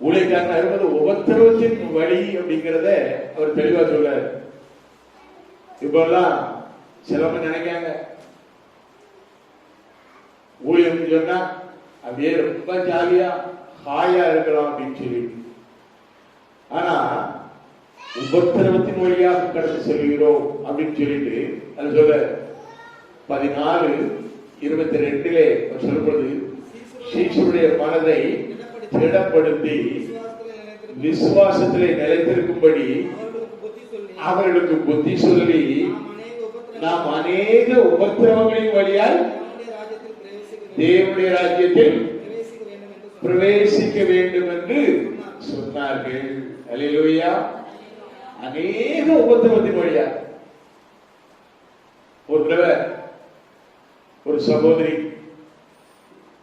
ஊழியக்காரன் அறுபது உபத்திரவத்தின் வழி அப்படிங்கிறத அவர் தெளிவா சொல்றாரு. இப்பெல்லாம் சிலவங்க நினைக்காங்க ஊழியம் சொன்னா அப்படியே ரொம்ப ஜாலியா ஹாயா இருக்கலாம் அப்படின்னு சொல்லி. ஆனா உபத்திரவத்தின் வழியாக கடந்து செல்கிறோம் அப்படின்னு சொல்லிட்டு அது சொல்ல 14:22 சொல்லப்படுது, சீஷருடைய மனதை திடப்படுத்தி விசுவாசத்திலே நிலைத்திருக்கும்படி அவர்களுக்கு புத்தி சொல்லி நாம் அநேக உபத்திரவங்களின் வழியால் தேவனுடைய ராஜ்யத்தில் பிரவேசிக்க வேண்டும் என்று சொன்னார்கள். அல்லேலூயா. அநேக உபத்திரவத்தின் வழியா. ஒரு தடவை ஒரு சகோதரி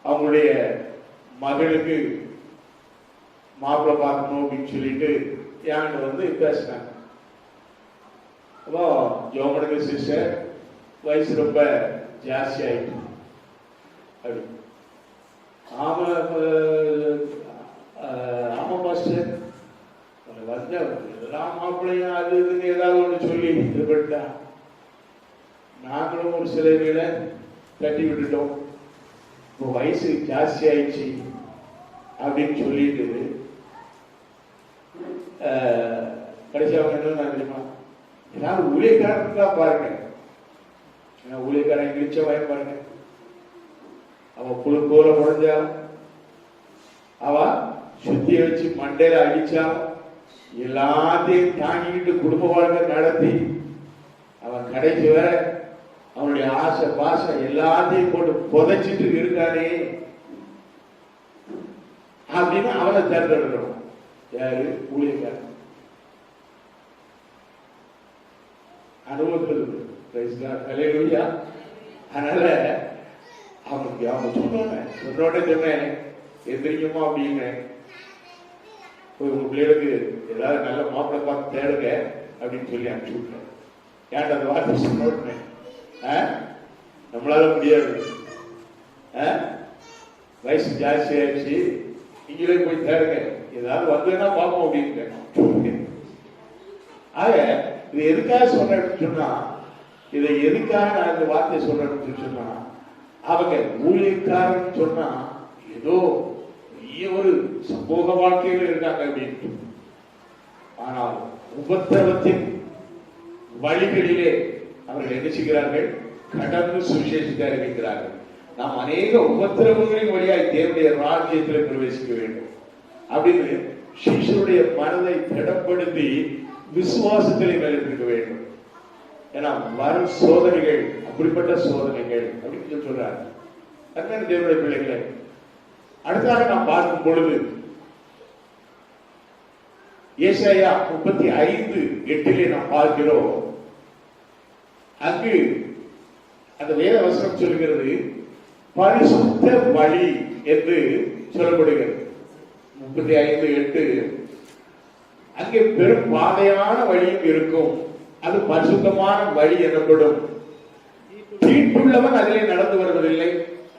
அவங்களுடைய மகளுக்கு மாப்பிள்ளை பார்க்கணும் அப்படின்னு சொல்லிட்டு என்கிட்ட வந்து பேசினாங்க. அப்போ ஜோமனுக்கு சிஸ்டர் வயசு ரொம்ப ஜாஸ்தி ஆயிட்டு அப்படி. ஆமா பாஸ்டர் வந்த எல்லா மாப்பிள்ளையும் அது இதுன்னு ஏதாவது ஒன்று சொல்லி இது பண்ணிட்டா, நாங்களும் ஒரு சில வேலை தட்டி விட்டுட்டோம். இப்போ வயசு ஜாஸ்தி ஆயிடுச்சு அப்படின்னு சொல்லிட்டு கடைசி அவங்க என்ன தெரியுமா, ஏதாவது ஊழியக்காரன் தான் பாருங்க, ஊழியக்காரன் இழிச்ச வாய் பாருங்க, அவன் புழு போல முடிஞ்சாலும் அவ சுத்தி வச்சு மண்டையில அடிச்சாலும் எல்லாத்தையும் தாங்கிக்கிட்டு குடும்ப வாழ்க்கை நடத்தி அவன் கடைசி வர அவனுடைய ஆசை பாசம் எல்லாத்தையும் போட்டு புதைச்சிட்டு இருக்கானே அப்படின்னு அவனை தேர்ந்தெடுக்கணும். யாரு? ஊழியக்காரன். அனுபவத்தில் அதனால அவங்க சொன்னாங்க, சொன்னேன் எந்திரிக்குமா அப்படின்னு, உங்க பிள்ளைகளுக்கு ஏதாவது நல்ல மாப்பிள்ளை பார்த்து தேடுங்க அப்படின்னு சொல்லி அனுப்பிச்சு விட்டேன். ஏன்டா அந்த வார்த்தை சொன்னேன், நம்மளால முடியாது, வயசு ஜாஸ்தி ஆயிடுச்சு, நீங்களே போய் தேடுங்க, ஏதாவது வந்ததுன்னா பார்ப்போம் அப்படின்னு. ஆக இது எதுக்காக சொன்னேன்னு சொன்னா, இதை எதுக்காக நான் இந்த வார்த்தை சொல்றேன்னு சொன்னா, அவங்க ஊழியக்காரன் சொன்னா ஏதோ ஒரு சமூக வாழ்க்கையில் இருக்காங்க அப்படின்னு. ஆனால் உபத்திரவத்தின் வழிகளிலே அவர்கள் என்ன செய்கிறார்கள்? கடந்து சுவிசேஷத்தை அறிவிக்கிறார்கள். நாம் அநேக உபத்திரவங்களின் வழியாய் தேவனுடைய ராஜ்யத்தில் பிரவேசிக்க வேண்டும் அப்படின்னு சீஷருடைய மனதை திடப்படுத்தி விசுவாசத்திலே நிலைத்திருக்க வேண்டும். ஏன்னா வரும் சோதனைகள் அப்படிப்பட்ட சோதனைகள் அப்படின்னு சொல்றாங்க. அருமையான தேவனுடைய பிள்ளைகளை, அடுத்ததாக நாம் பார்க்கும் பொழுது ஏசாயா 35:8 நாம் பார்க்கிறோம். அங்கு அந்த வேத வசனம் சொல்கிறது பரிசுத்த வழி என்று சொல்லப்படுகிறது. 35:8 அங்கே பெரும் பாதையான வழியும் இருக்கும், அது பரிசுத்தமான வழி எனப்படும். தீட்டுள்ளவன் அதிலே நடந்து வருவதில்லை,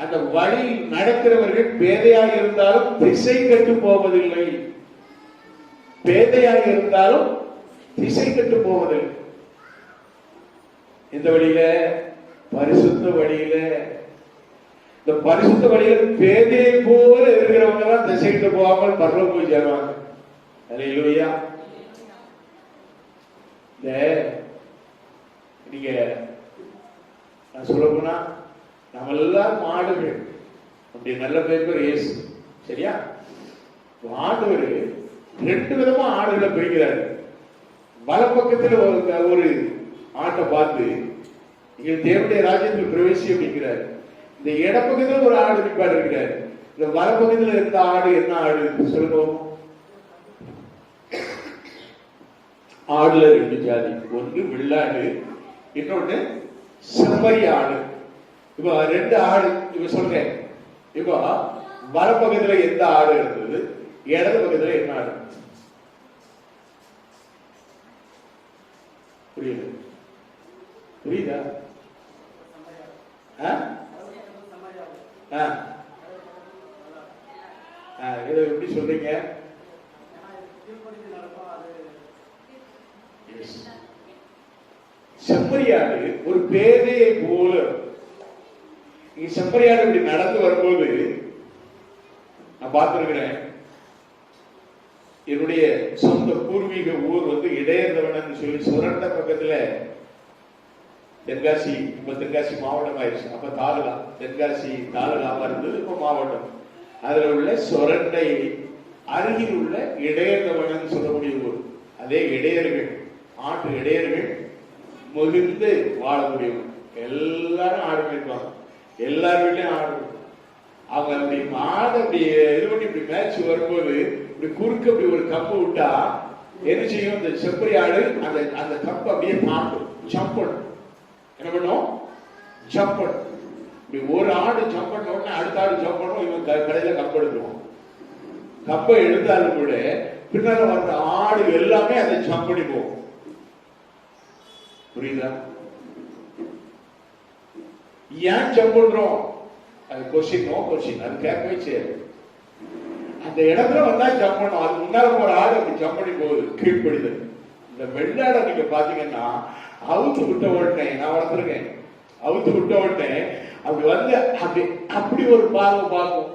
அந்த வழியில் நடக்கிறவர்கள் பேதையாக இருந்தாலும் திசை கெட்டு போவதில்லை. பேதையாக இருந்தாலும் திசை கெட்டு போவதில்லை. இந்த வழியில பரிசுத்த வழியில, இந்த பரிசுத்த வழியில பேதையை போல இருக்கிறவங்க தான் திசை கெட்டு போகாமல் பரலோகம் போய் சேருவாங்க. அல்லேலூயா. நீங்க நான் சொல்ல போனா நம்ம எல்லாரும் ஆடுகள், அப்படி நல்ல பேர் இயேசு, சரியா? ஆண்டவர் 2 விதமா ஆடுகளை பிரிக்கிறாரு. வலப்பக்கத்துல ஒரு ஆட்டை பார்த்து இங்க தேவனுடைய ராஜ்யத்தில் பிரவேசி அப்படிங்கிறாரு. இந்த இடப்பக்கத்துல ஒரு ஆடு நிப்பாடு இருக்கிறாரு. இந்த வலப்பக்கத்துல இருந்த ஆடு என்ன ஆடு சொல்லுவோம்? ஆடுல 2 ஜாதி, ஒன்று வெள்ளாடு, இன்னொன்னு செம்மறி ஆடு. இப்ப 2 ஆடு இப்ப சொல்றேன். இப்ப வலப்பக்கத்துல எந்த ஆடு இருந்தது, இடது பக்கத்துல என்ன ஆடு? புரியுது? புரியுதா? எப்படி சொல்றீங்க? செம்மறியாடு ஒரு பேதையை போல. செம்மறியாடு இப்படி நடந்து வரும்போது நான் பார்த்திருக்கிறேன். என்னுடைய சொந்த பூர்வீக ஊர் இடையர்தவன் சொல்லி சுரண்ட பக்கத்துல தென்காசி, இப்ப தென்காசி மாவட்டம் ஆயிடுச்சு. அப்ப தாலுகா, தென்காசி தாலுகாவா இருந்தது, இப்ப மாவட்டம். அதுல உள்ள சொரண்டை அருகில் உள்ள இடையர்தவன் சொல்லக்கூடிய ஊர். அதே இடையர்கள், ஆட்டு இடையர்கள் முகிழ்ந்து வாழக்கூடியவங்க. எல்லாரும் ஆடு மேய்ப்பாங்க, எல்லார் வீட்லயும் ஆடு. அவங்க அப்படி மாடு அப்படி இது பண்ணி இப்படி மேட்ச் வரும்போது இப்படி குறுக்க அப்படி ஒரு கம்பு விட்டா என்ன செய்யும்? இந்த செப்பரி ஆடு அந்த கம்பு அப்படியே தாண்டும், ஜம்ப் பண்ணும். என்ன பண்ணும்? ஜம்ப் பண்ணும். இப்படி ஒரு ஆடு ஜம்ப் பண்ண உடனே அடுத்த ஆடு ஜம்ப் பண்ணும். இவன் கடையில கம்பு எடுத்துருவான். கம்பை எடுத்தாலும் கூட பின்னால வர்ற ஆடு எல்லாமே அதை ஜம்ப் பண்ணி போகும். புரியுதா? ஏன் ஜம்ப் பண்றோம்? அது கொஸ்டின், நோ கொஸ்டின், அது கேட்கவே செய்யாது. அந்த இடத்துல வந்தா ஜம்ப் பண்ணும். அது முன்னால போற ஆடு அப்படி ஜம்ப் பண்ணி போகுது, கீழ்படுதல். இந்த வெள்ளாடை நீங்க பாத்தீங்கன்னா அவுத்து விட்ட உடனே, நான் வளர்த்துருக்கேன், அவுத்து விட்ட உடனே அப்படி அப்படி அப்படி ஒரு பார்வை பார்க்கும்,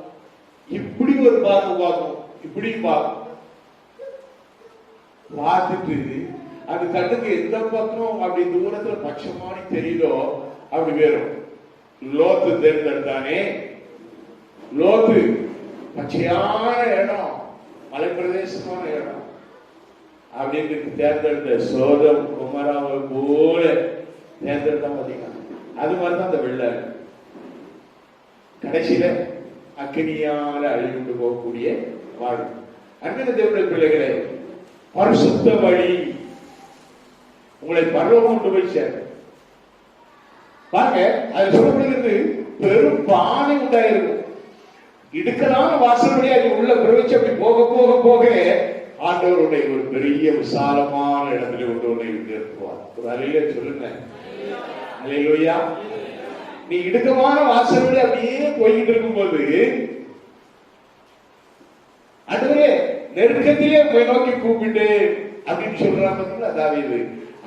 இப்படி ஒரு பார்வை பார்க்கும், இப்படி பார்க்கும். பார்த்துட்டு அது கண்ணுக்கு எந்த பக்கம் அப்படி தூரத்துல பட்சமானி தெரியுதோ அப்படி வேறும். லோத்து தேர்ந்தெடுத்தானே, லோத்து பச்சையான இடம், மலை பிரதேசமான இடம் அப்படின்னு தேர்ந்தெடுத்த சோதம் குமராவை போல தேர்ந்தெடுத்தா பாத்தீங்கன்னா அது மாதிரிதான் அந்த வெள்ளாடு கடைசியில அக்கினியால அழிவுண்டு போகக்கூடிய வாழ்வு. அன்பின் தேவனுடைய பிள்ளைகளே, பரிசுத்த வழி உங்களை பரலோகம் கொண்டு போய் சேரும். பாருங்க, அது சொல்லப்படுகிறது பெரும் பானை உண்டாயிருக்கும். இடுக்கலான வாசல் வழியா உள்ள பிரவேசி அப்படி போக போக போக ஆண்டவருடைய ஒரு பெரிய விசாலமான இடத்துல கொண்டு உன்னை நிறுத்துவார். ஒரு அலையில சொல்லுங்க, அல்லேலூயா. நீ இடுக்கமான வாசல் வழி அப்படியே போய்கிட்டு இருக்கும் போது அதுவே நெருக்கத்திலே போய் நோக்கி கூப்பிட்டு அப்படின்னு சொல்றாங்க தாவீது.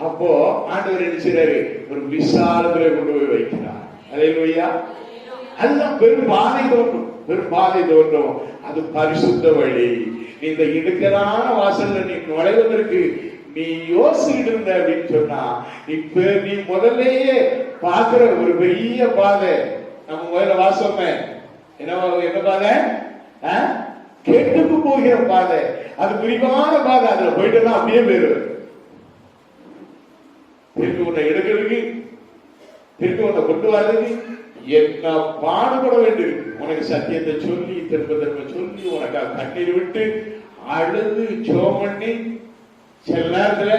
அப்போ ஆண்டவர் என்ன செய்றாரு? ஒரு விசாலத்திலே கொண்டு போய் வைக்கிறார். அல்லேலூயா. அதுதான் பெரும் பாதை தோன்றும், பெரும் பாதை தோன்றும். அது பரிசுத்த வழி. இந்த இடுக்கலான வாசல்ல நீ நுழைவதற்கு நீ யோசிச்சுட்டு இருந்த அப்படின்னு சொன்னா நீ முதல்லயே பாக்குற ஒரு பெரிய பாதை. நம்ம முதல்ல வாசமே என்ன பாதை? கெட்டுக்கு போகிற பாதை. அது விரிவான பாதை. அதுல போயிட்டு அப்படியே போயிடுவேன். திருப்பி உன்னை எடுக்கிறதுக்கு, திருப்பி உன்னை கொண்டு வர்றதுக்கு என்ன பாடுபட வேண்டியிருக்கு. உனக்கு சத்தியத்தை சொல்லி திரும்ப திரும்ப சொல்லி உனக்கு கண்ணீர் விட்டு அழுது ஜெபம் பண்ணி சில நேரத்துல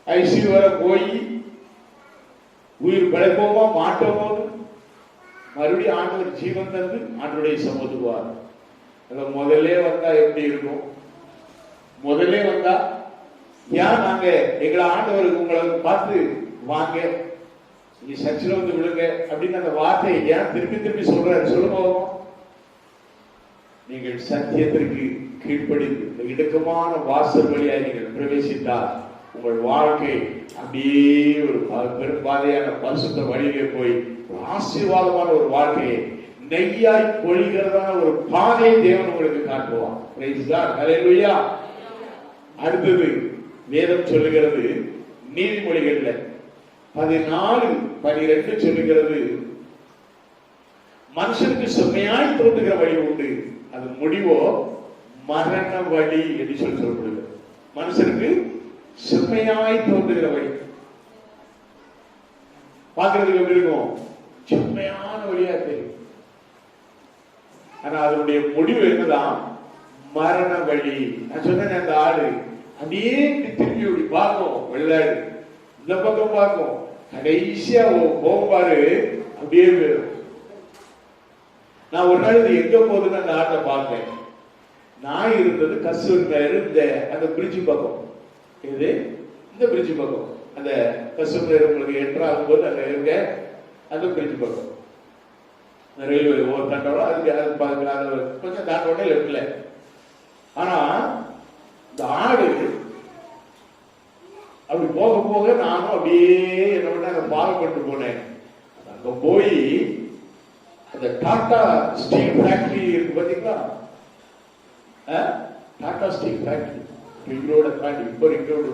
ஐசியூ வர போய் உயிர் பிழைப்போமா மாட்டோமோ, மறுபடியும் ஆண்டவர் ஜீவன் தந்து ஆண்டவருடைய சமத்துவார். முதல்ல வந்தா எப்படி இருக்கும்? முதல்ல வந்தா ஏன் நாங்க எங்களை ஆண்டவருக்கு உங்களை பார்த்து வாங்க நீ சர்ச்சில் வந்து விழுங்க அப்படின்னு அந்த வார்த்தையை ஏன் திருப்பி திருப்பி சொல்றாரு? சொல்லுங்க. நீங்கள் சத்தியத்திற்கு கீழ்ப்படிந்து இடுக்கமான வாசல் வழியாக நீங்கள் பிரவேசித்தால் உங்கள் வாழ்க்கை அப்படியே ஒரு பெரும்பாதையான பரிசுத்த வழியிலே போய் ஆசீர்வாதமான ஒரு வாழ்க்கையை நெய்யாய் பொழிகிறதான ஒரு பாதையை தேவன் உங்களுக்கு காட்டுவான். Praise God. ஹல்லேலூயா. அடுத்தது வேதம் சொல்லுகிறது, நீதிமொழிகள்ல 14:12 சொல்லுகிறது, மனுஷனுக்கு செம்மையாய் தோன்றுகிற வழி உண்டு, அது முடிவோ மரண வழி என்று சொல்லப்படுகிறது. மனுஷனுக்கு செம்மையாய் தோன்றுகிற வழி பார்க்கறதுக்கு எப்படி இருக்கும்? செம்மையான வழியா தெரியும். ஆனா அதனுடைய முடிவு என்னதான்? மரண வழி. நான் சொன்னேன், அந்த ஆடு அப்படியே திரும்பி அப்படி பார்க்கும், வெள்ளாடு இந்த பக்கம் பார்க்கும், கடைசியா போகும்பாரு அப்படியே போயிடும். நான் ஒரு நாள் இது எங்க போகுதுன்னு அந்த ஆட்டை பார்த்தேன். நான் இருந்தது கஸ்தூரி நகர் இந்த அந்த பிரிட்ஜ் பக்கம், இது இந்த பிரிட்ஜ் பக்கம், அந்த கஸ்தூரி நகர் உங்களுக்கு என்ட்ரு ஆகும்போது அங்க இருக்க அந்த பிரிட்ஜ் பக்கம் ரயில்வே ஒரு தாண்டோட அதுக்கு கொஞ்சம் தாண்டோட லெப்ட்ல. ஆனா இந்த ஆடு அப்படி போக போக நானும் அப்படியே என்ன பண்ண அங்க ஃபாலோ பண்ணிட்டு போனேன். அங்க போய் அந்த டாடா ஸ்டீல் ஃபேக்டரி இருக்கு பாத்தீங்களா? டாடா ஸ்டீல் ஃபேக்டரி ரிங் ரோட தாண்டி, இப்போ ரிங் ரோடு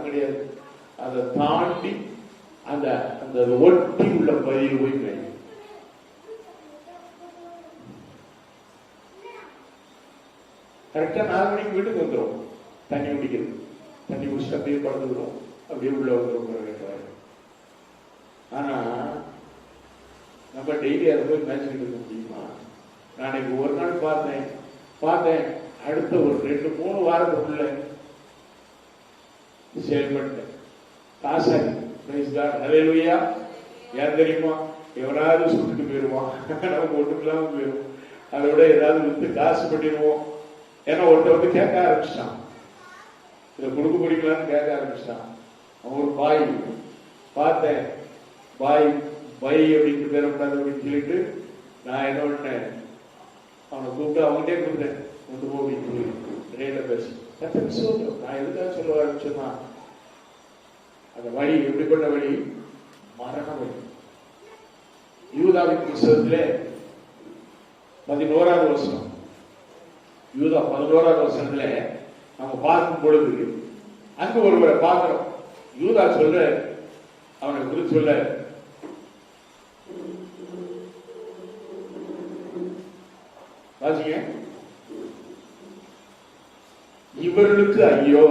கிடையாது, அதை தாண்டி அந்த அந்த ஒட்டி உள்ள பகுதியில் போய் கரெக்டா 4 மணிக்கு வீட்டுக்கு வந்துடும். தண்ணி குடிக்கிறது, தண்ணி குடிச்சுட்டு அப்படியே படுத்துக்கிறோம், அப்படியே உள்ள வந்துடும். ஆனா நம்ம டெய்லி அதை போய் மேட்ச் எடுக்க முடியுமா? நான் ஒரு நாள் பார்த்தேன் அடுத்த ஒரு 2-3 வாரத்துக்குள்ள சேல் பண்ணிட்டேன். காசாரி. Praise God. ஹல்லேலூயா. ஏன் தெரியுமா? எவனாவது சுட்டுட்டு போயிடுவான், நமக்கு ஒட்டுக்கெல்லாம் போயிடும். அதோட ஏதாவது வித்து காசு பண்ணிடுவோம். ஏன்னா ஒருத்தர் கேட்க ஆரம்பிச்சிட்டான், இதை கொடுக்க பிடிக்கலான்னு கேட்க ஆரம்பிச்சிட்டான். அவன் ஒரு பாய் பார்த்தேன், பாய் பை அப்படின்னு பெறக்கூடாது அப்படின்னு சொல்லிட்டு நான் என்ன பண்ணேன், அவனை கூப்பிட்டு அவங்ககிட்டே கொடுத்தேன், கொண்டு போ அப்படின்னு சொல்லி ரேட்ல பேசி சொல்றேன். நான் எதுக்காக சொல்ல ஆரம்பிச்சேன்னா, அந்த வழி எப்படிப்பட்ட வழி? மரண வழி. யூதாவின் புத்தகத்திலே 11வது வருஷம், யூதா 11வது வருஷத்துல நம்ம பார்க்கும் பொழுது அங்கு ஒருவரை பார்க்கிறோம். யூதா சொல்ற, அவனை குறித்து சொல்ல, வாசிங்க, இவர்களுக்கு ஐயோ,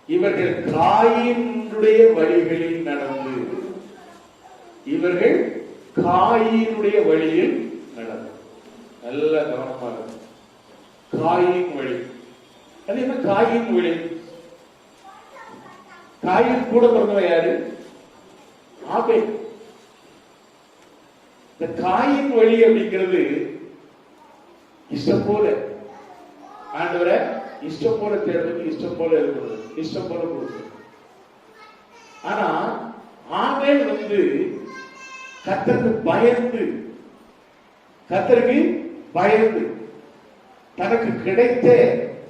இவர்கள் காயினுடைய வழிகளில் நடந்து, இவர்கள் காயினுடைய வழியில் நடந்து. நல்ல கவனமாக, காயின் வழி. அது என்ன காயின் வழி? காயின் கூட பிறந்தவன் யாரு? ஆபேல். இந்த காயின் வழி அப்படிங்கிறது இஷ்டம் போல ஆண்டவரை இஷ்டம் போல தேடுறது, இஷ்டம் போல இருக்கிறது, இஷ்டம் போல கொடுக்கிறது. ஆனா ஆபேல் கர்த்தருக்கு பயந்து தனக்கு கிடைத்த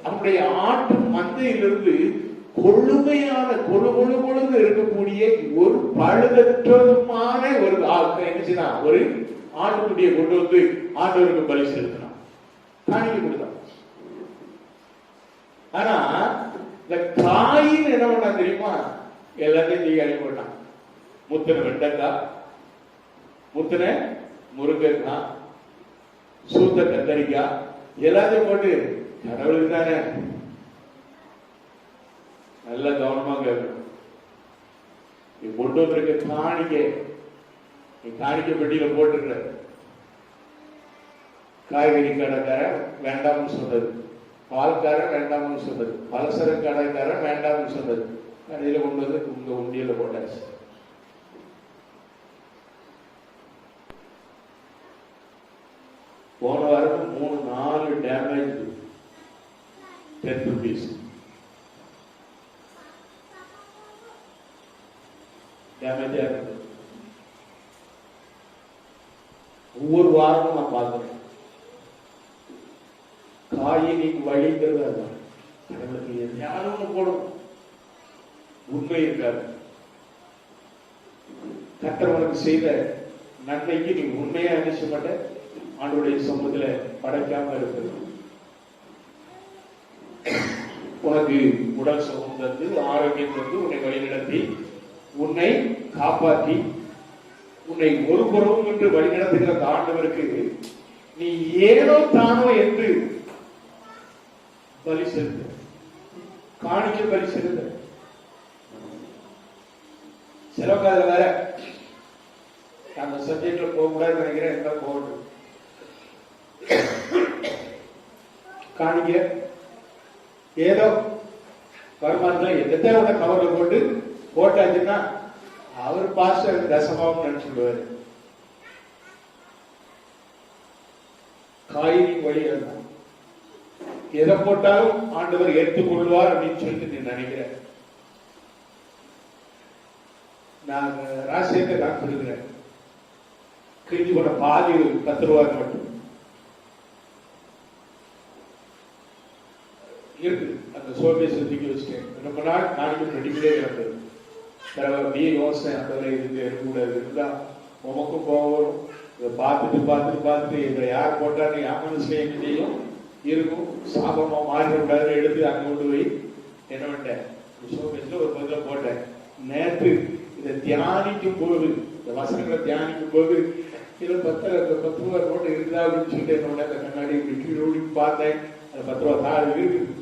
அவனுடைய ஆட்டு மந்தையிலிருந்து கொழுமையான கொழுகொழுகொழுந்து இருக்கக்கூடிய ஒரு பழுதற்றதுமான ஒரு என்னச்சுதான் ஒரு ஆட்டுக்குட்டியை கொண்டு வந்து ஆண்டவருக்கு பலி செலுத்தினான், காணிக்கை கொடுத்தான். ஆனா இந்த காயின் என்ன பண்ணா தெரியுமா? எல்லாத்தையும் தீ அழி போட்டான். முத்தின வெண்டைக்காய், முத்தின முருங்கைக்காய், சூத்த கத்தரிக்காய் எல்லாத்தையும் போட்டு, கடவுளுக்கு தானே, நல்ல கவனமா கேட்கணும். நீ கொண்டு வந்திருக்க காணிக்கை, நீ காணிக்கை பெட்டியில போட்டுருக்க. காய்கறி கடைக்கார வேண்டாம்னு சொன்னது, பால்காரன் வேண்டாம்னு சொன்னது, பலசர கடைக்காரன் வேண்டாம்னு சொன்னது, கடையில கொண்டு வந்து உங்க உண்டியல போட்டாச்சு. போன வாரம் 3-4 டேமேஜ் 10 rupees டேமேஜா இருந்தது. ஒவ்வொரு வாரமும் நான் பார்க்கிறேன். காயினின் வழிங்கிறது அதுதான். கடவுளுக்கு எதையாவது ஒண்ணு போடும், உண்மை இருக்காது. கர்த்தர் செய்த நன்மைக்கு நீ உண்மையா நினைச்சப்பட்ட ஆண்டவருடைய சமூகத்துல படைக்காம இருக்கிறது. உனக்கு உடல் சுகம் தந்து, ஆரோக்கியம் தந்து, உன்னை வழிநடத்தி, உன்னை காப்பாற்றி, உன்னை ஒரு புறமும் என்று வழிநடத்துகிற அந்த ஆண்டவருக்கு நீ ஏனோ தானோ என்று பலி செலுத்த, காணிக்க பலி செலுத்த. சிலவங்க வேற அந்த சப்ஜெக்ட்ல போக கூடாது நினைக்கிறேன். என்ன போகணும் காணிக்க ஏதோ வருமானத்துல எத்தனை கவர்ல போட்டு போட்டாச்சுன்னா அவர் பாஸ்டர் தசமாவும் நினைச்சுடுவாரு. காயின் வழி எதை போட்டாலும் ஆண்டவர் ஏற்றுக்கொள்வார் அப்படின்னு சொல்லிட்டு நீ நினைக்கிற. நான் ராஜசேகர் நான் சொல்லுகிறேன், கிழிஞ்சு போன பாதி 10 ரூபாய் மட்டும் இருக்கு. அந்த சோபேஸ் தூக்கி வச்சுட்டேன். ரொம்ப நாள் நாளைக்கு ரெடிமேடே கிடந்தது. அப்படியே யோசனை அந்த இதுக்கு இருக்கக்கூடாது இருந்தா உமக்கும் போகணும். இதை பார்த்துட்டு இதை யார் போட்டான்னு மனசுல என்ன செய்யும் இருக்கும், சாபமா மாறிடக்கூடாது. எடுத்து அங்க கொண்டு போய் என்ன பண்ணேன், சோபேஸ்ல ஒரு பதில போட்டேன். நேற்று இதை தியானிக்கும் போது, இந்த வசனங்களை தியானிக்கும் போது இதுல 10 ரூபாய் நோட்டு இருக்குதா அப்படின்னு சொல்லிட்டு என்ன பண்ணேன், அந்த கண்ணாடி இப்படி பார்த்தேன். அது 10 ரூபாய் தாழ் இருக்குது,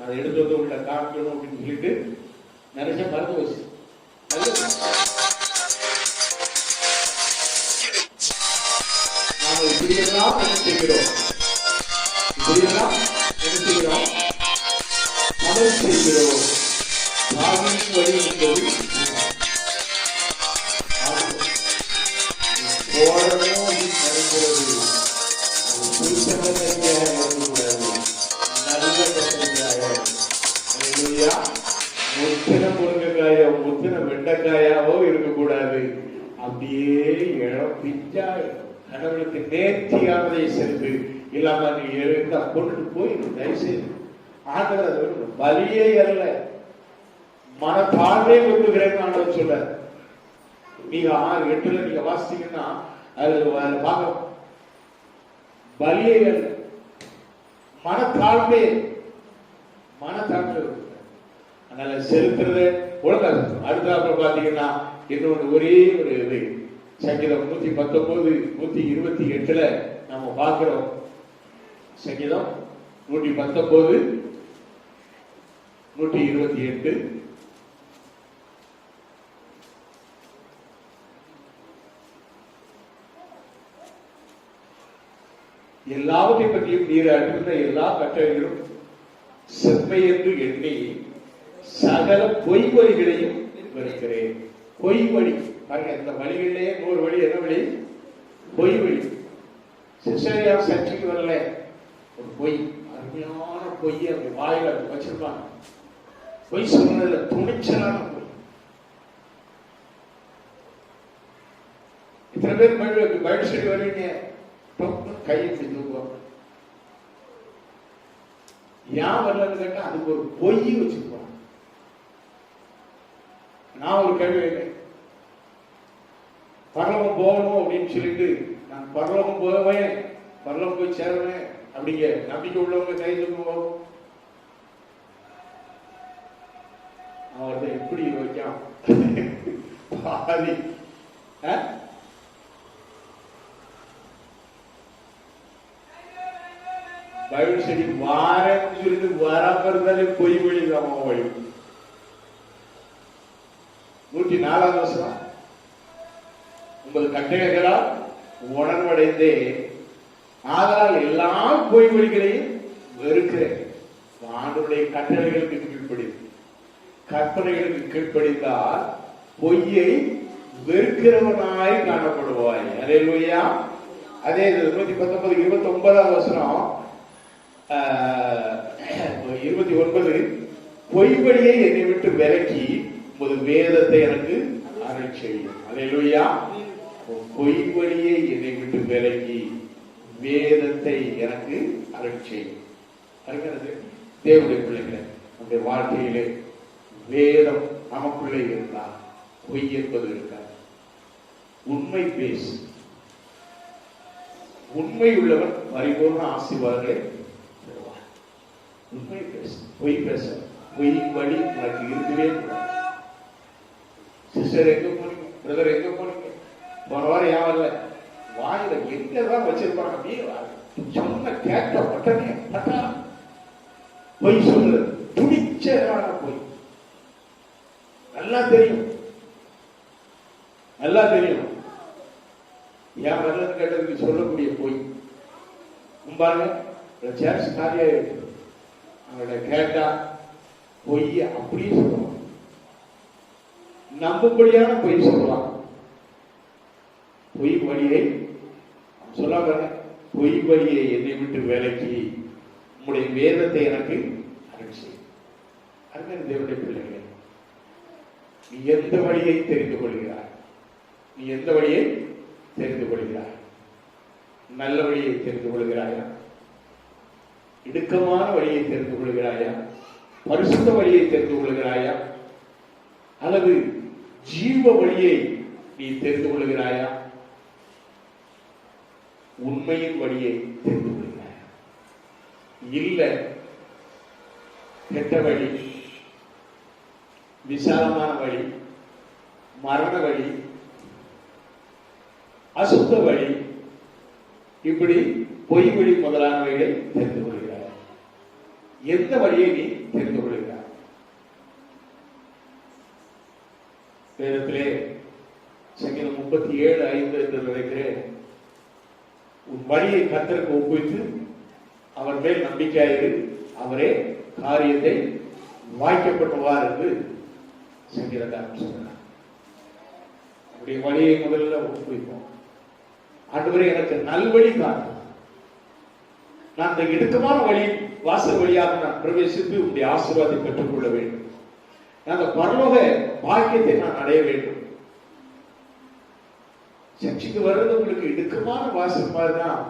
அதை எடுத்து வந்து உள்ள காமிக்கணும் அப்படின்னு சொல்லிட்டு நிறைய மறந்து வச்சு. நாம இப்படியெல்லாம் என்ன செய்கிறோம், இப்படியெல்லாம் என்ன செய்கிறோம், மதம் செய்கிறோம். சாமியின் வழி என்பது போடணும் அப்படின்னு நினைக்கிறது. முத்தின முருங்கைக்காயோ முத்தின வெண்டைக்காயாவோ இருக்கக்கூடாது. அப்படியே பிஞ்சா கடவுளுக்கு நேர்த்தியானதை செலுத்து. இல்லாம நீ எழுந்தா கொண்டு போய் தயவுசெய்து ஆண்டவர் பலியே அல்ல மனத்தாழ்வே விரும்புகிறேன்னு ஆண்டவர் சொல்ல. நீங்க 6-8 நீங்க வாசித்தீங்கன்னா அதுல பார்க்க பலியே அல்ல மனத்தாழ்வே, மனத்தாழ்வு. அதனால செலுத்துறது ஒழுங்கா. அடுத்த பாத்தீங்கன்னா இன்னொன்று ஒரே ஒரு இது சங்கீதம் 119 128 நம்ம பார்க்கிறோம். சங்கீதம் 119 128 எல்லாவற்றை பற்றியும் நீர் அறிந்த எல்லா கட்டளைகளும் செம்மை என்று எண்ணி சகல பொய் வழிகளையும் வெறுக்கிறேன். பொய் வழி பாருங்க, இந்த வழிகளிலேயே 100 வழி. என்ன வழி? பொய் வழி. சிசரியா சர்ச்சைக்கு வரல, ஒரு பொய், அருமையான பொய் அப்படி வாயில வச்சிருப்பாங்க. பொய் சொல்றதுல துணிச்சலான பொய். இத்தனை பேர் பைபிள் ஸ்டடி வரீங்க, கையை தூக்குவாங்க. ஏன் வரலன்னு கேட்டா அதுக்கு ஒரு பொய் வச்சிருப்பாங்க. நான் ஒரு கேள்வி கேட்டேன், பரலோகம் போகணும் அப்படின்னு சொல்லிட்டு நான் பரலோகம் போவேன், பரலோகம் போய் சேருவேன் அப்படிங்க நம்பிக்கை உள்ளவங்க கை தூக்குவோம். அவர்தான் எப்படி வைக்காம பாதி பைபிள் ஸ்டடி வாரன்னு சொல்லிட்டு வராம இருந்தாலே பொய் வழி தான் வழி. 104 வசனம், உங்கள் கட்டளைகளால் உணர்வடைந்தே ஆதலால் எல்லா பொய் வழிகளையும் வெறுக்கிறேன். ஆண்டவருடைய கட்டளைகளுக்கு கீழ்ப்படி, கற்பனைகளுக்கு கீழ்ப்படிந்தால் பொய்யை வெறுக்கிறவனாய் காணப்படுவாய். அல்லேலூயா. அதே 119 வசனம் 29, பொய் வழியை என்னை விட்டு விலக்கி உமது வேதத்தை எனக்கு அருள் செய்யும். அல்லேலூயா. பொய் வழியை என்னை விட்டு விலக்கி வேதத்தை எனக்கு அருள் செய்யும். தேவனுடைய பிள்ளைகளை நம்முடைய வாழ்க்கையிலே வேதம் நமக்குள்ளே இருந்தால் பொய் என்பது இருக்காது. உண்மை பேசு. உண்மை உள்ளவன் பரிபூர்ண ஆசீர்வாதங்களை பெறுவார். உண்மை பேசு, பொய் பேச. பொய் வழி உனக்கு இருக்கவே கூடாது. சிஸ்டர் எங்க போனீங்க, பிரதர் எங்க போனீங்க, போன வாரம் ஏன் வரல, வாயில எங்கதான் வச்சிருப்பாங்க, நீ சொன்ன கேட்ட உடனே பட்டா பொய் சொல்றது. துணிச்சலான பொய். நல்லா தெரியும், நல்லா தெரியும். ஏன் வரலன்னு கேட்டதுக்கு சொல்லக்கூடிய பொய். பாருங்க, சேர்ஸ் காரியா இருக்கு, அவங்கள கேட்டா பொய்ய அப்படியே சொல்லுவாங்க. நம்பும்படியான பொய் சொல்லுவாங்க. பொய் வழியை சொல்லாம, பொய் வழியை என்னை விட்டு விலக்கி உம்முடைய வேதத்தை எனக்கு அருள் செய்யும். அருமையான தேவனுடைய பிள்ளைகளே, நீ எந்த வழியை தெரிந்து கொள்கிறாய்? நீ எந்த வழியை தெரிந்து கொள்கிறாய்? நல்ல வழியை தெரிந்து கொள்கிறாயா? இடுக்கமான வழியை தெரிந்து கொள்கிறாயா? பரிசுத்த வழியை தெரிந்து கொள்கிறாயா? அல்லது ஜீவ வழியை நீ தெரிந்து கொள்கிறாயா? உண்மையின் வழியை தெரிந்து கொள்கிறாயா? இல்ல கெட்ட வழி, விசாலமான வழி, மரண வழி, அசுத்த வழி, இப்படி பொய் வழி முதலானவைகளை தெரிந்து கொள்கிறார். எந்த வழியை நீ தெரிந்து கொள்கிறார்? வேதத்திலே சங்கீதம் 37:5 என்று நினைக்கிறேன், உன் வழியை கர்த்தருக்கு ஒப்புவித்து அவர் மேல் நம்பிக்கையாயிரு, அவரே காரியத்தை வாய்க்கப்பட்டுவார் என்று சங்கீதக்காரன் சொன்னார். நம்முடைய வழியை முதல்ல ஒப்புவிப்போம். ஆண்டவரே எனக்கு நல்வழி காட்டு, நான் இந்த இடுக்கமான வழி வாசல் வழியாக நான் பிரவேசித்து உங்களுடைய ஆசீர்வாதத்தை பெற்றுக் கொள்ள வேண்டும். அந்த பரலோக பாக்கியத்தை நான் அடைய வேண்டும். சர்ச்சைக்கு வர்றது உங்களுக்கு இடுக்கமான வாசல் மாதிரிதான்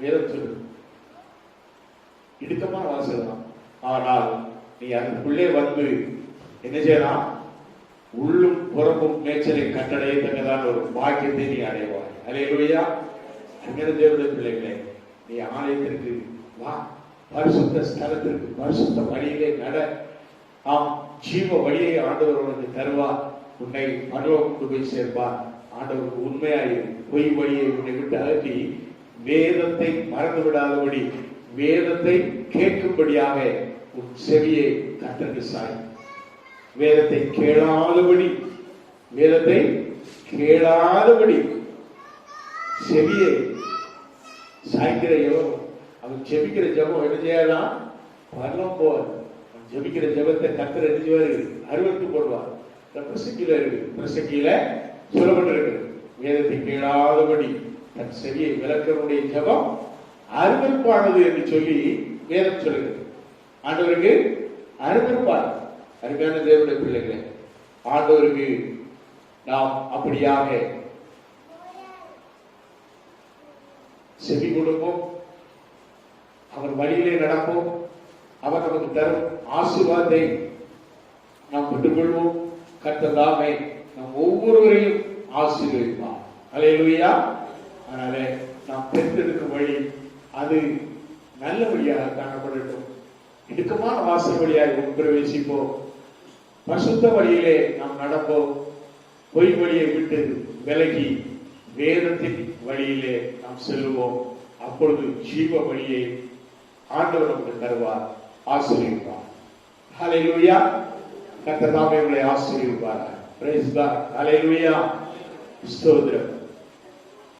வேதம் சொல்லுது. இடுக்கமான வாசல் தான். ஆனால் நீ அதுக்குள்ளே வந்து என்ன செய்யலாம்? உள்ளும் புறமும் மேய்ச்சலை கட்டடையத்தக்கதான ஒரு பாக்கியத்தை நீ அடைவாய். அல்லேலூயா. தேவனுடைய பிள்ளைகளே, நீ ஆலயத்திற்கு வா, பரிசுத்த ஸ்தலத்திற்கு, பரிசுத்த வழியிலே நட. ஆம், ஜீவ வழியை ஆண்டவர் உனக்கு தருவார். உன்னை பரலோகம் கொண்டு போய் சேர்ப்பார். ஆண்டவருக்கு உண்மையாயிரு. பொய் வழியை உன்னை விட்டு அகற்றி வேதத்தை மறந்து விடாதபடி, வேதத்தை கேட்கும்படியாக உன் செவியை கர்த்தருக்கு சாய். வேதத்தை கேளாதபடி, வேதத்தை கேளாதபடி செவியை சாய்க்கிற எவரும், அவன் ஜெபிக்கிற ஜெபம் என்ன செய்யலாம்? பரலோகம் போவார். ஜெபிக்கிற ஜெபத்தை கர்த்தர் என்ன செய்வார்? அறுவத்து போடுவார். பிரசங்கியில இருக்கு, பிரசங்கியில சொல்லப்பட்டிருக்கு, வேதத்தை கேளாதபடி தன் செவியை விளக்கனுடைய ஜெபம் அருவருப்பானது என்று சொல்லி வேதம் சொல்லுகிறது. ஆண்டவருக்கு அருவருப்பார். அருமையான தேவனுடைய பிள்ளைகளே, ஆண்டவருக்கு நாம் அப்படியாக செவி கொடுப்போம், அவர் வழியிலே நடப்போம், அவர் நமக்கு தரும் ஆசீர்வாதத்தை நாம் பெற்றுக்கொள்வோம். கர்த்தர் தாமே நம் ஒவ்வொருவரையும் ஆசீர்வதிப்பார். அல்லேலூயா. அதனால நாம் பெற்றெடுக்கும் வழி அது நல்ல வழியாக காணப்படட்டும். இடுக்கமான வாசல் வழியாக பிரவேசிப்போம். பரிசுத்த வழியிலே நாம் நடப்போம். பொய் வழியை விட்டு விலகி வேதத்தின் வழியிலே நாம் செல்லுவோம். அப்பொழுது ஜீவ வழியை ஆண்டவர் நமக்கு தருவார், ஆசீர்வதிப்பார். ஹல்லேலூயா. கர்த்தர் தாமே உங்களை ஆசீர்வதிப்பார். Praise God. ஹல்லேலூயா. ஸ்தோத்திரம்.